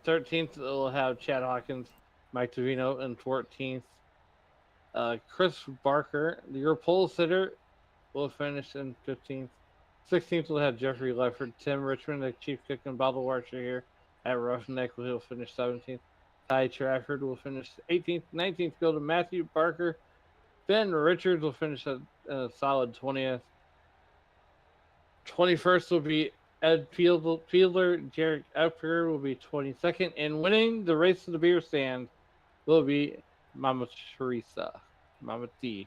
C: 13th we'll have Chad Hawkins, Mike Davino in 14th. Chris Barker, your pole sitter, will finish in 15th. 16th, we'll have Jeffrey Lefford. Tim Richmond, the chief cook and bottle washer here at Ruff-Neck, will finish 17th. Ty Trafford will finish 18th. 19th, go to Matthew Barker. Ben Richards will finish at a solid 20th. 21st will be Ed Fielder. Jarek Epker will be 22nd. And winning the race to the beer stand will be Mama Teresa. Mama T.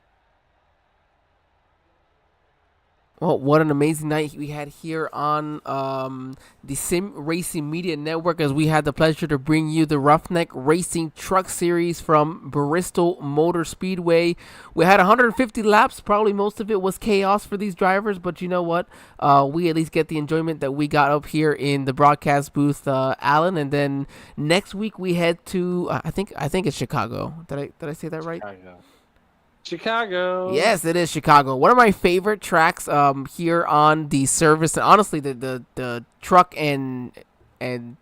B: Well, what an amazing night we had here on the Sim Racing Media Network, as we had the pleasure to bring you the Ruff-Neck Racing Truck Series from Bristol Motor Speedway. We had 150 laps. Probably most of it was chaos for these drivers, but you know what? We at least get the enjoyment that we got up here in the broadcast booth, Alan. And then next week we head to I think it's Chicago. Did I say that right?
C: Chicago.
B: Yes, it is Chicago. One of my favorite tracks here on the service, and honestly, the truck and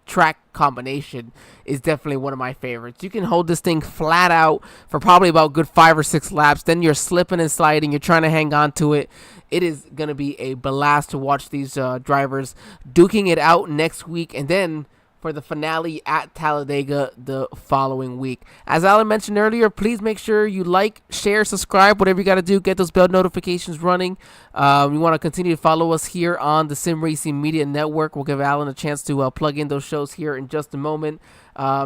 B: track combination is definitely one of my favorites. You can hold this thing flat out for probably about good 5 or 6 laps. Then you're slipping and sliding. You're trying to hang on to it. It is going to be a blast to watch these drivers duking it out next week, and then for the finale at Talladega the following week. As Alan mentioned earlier, please make sure you like, share, subscribe, whatever you got to do. Get those bell notifications running. We want to continue to follow us here on the Sim Racing Media Network. We'll give Alan a chance to plug in those shows here in just a moment.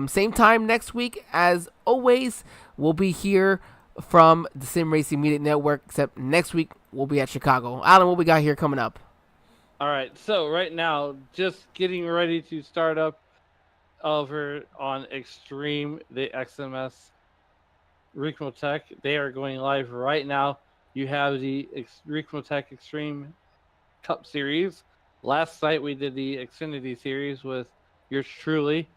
B: Same time next week, as always, we'll be here from the Sim Racing Media Network, except next week we'll be at Chicago. Alan, what we got here coming up?
C: All right, so right now, just getting ready to start up over on Extreme, the XMS Recmo Tech. They are going live right now. You have the Recmo Tech Extreme Cup Series. Last night we did the Xfinity Series with yours truly.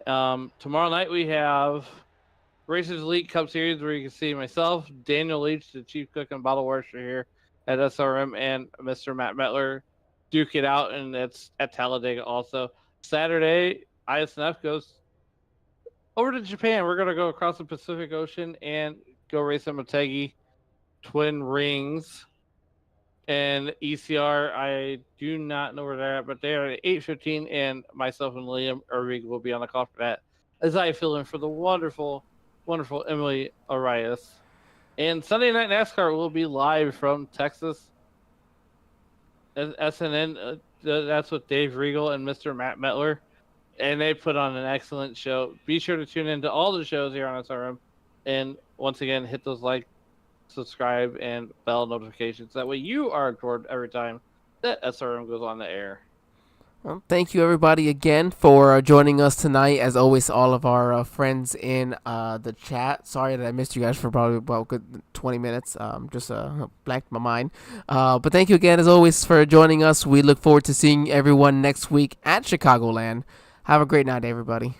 C: Tomorrow night we have Racers Elite Cup Series, where you can see myself, Daniel Leach, the Chief Cook and Bottle Washer here at SRM, and Mr. Matt Metler duke it out, and it's at Talladega also. Saturday, ISNF goes over to Japan. We're going to go across the Pacific Ocean and go race at Motegi Twin Rings. And ECR, I do not know where they're at, but they are at 8:15, and myself and Liam Irving will be on the call for that, as I fill in for the wonderful, wonderful Emily Arias. And Sunday Night NASCAR will be live from Texas. SNN, that's with Dave Regal and Mr. Matt Metler. And they put on an excellent show. Be sure to tune into all the shows here on SRM. And once again, hit those like, subscribe, and bell notifications. That way you are informed every time that SRM goes on the air.
B: Well, thank you, everybody, again for joining us tonight. As always, all of our friends in the chat. Sorry that I missed you guys for probably about good 20 minutes. Just blanked my mind. But thank you again, as always, for joining us. We look forward to seeing everyone next week at Chicagoland. Have a great night, everybody.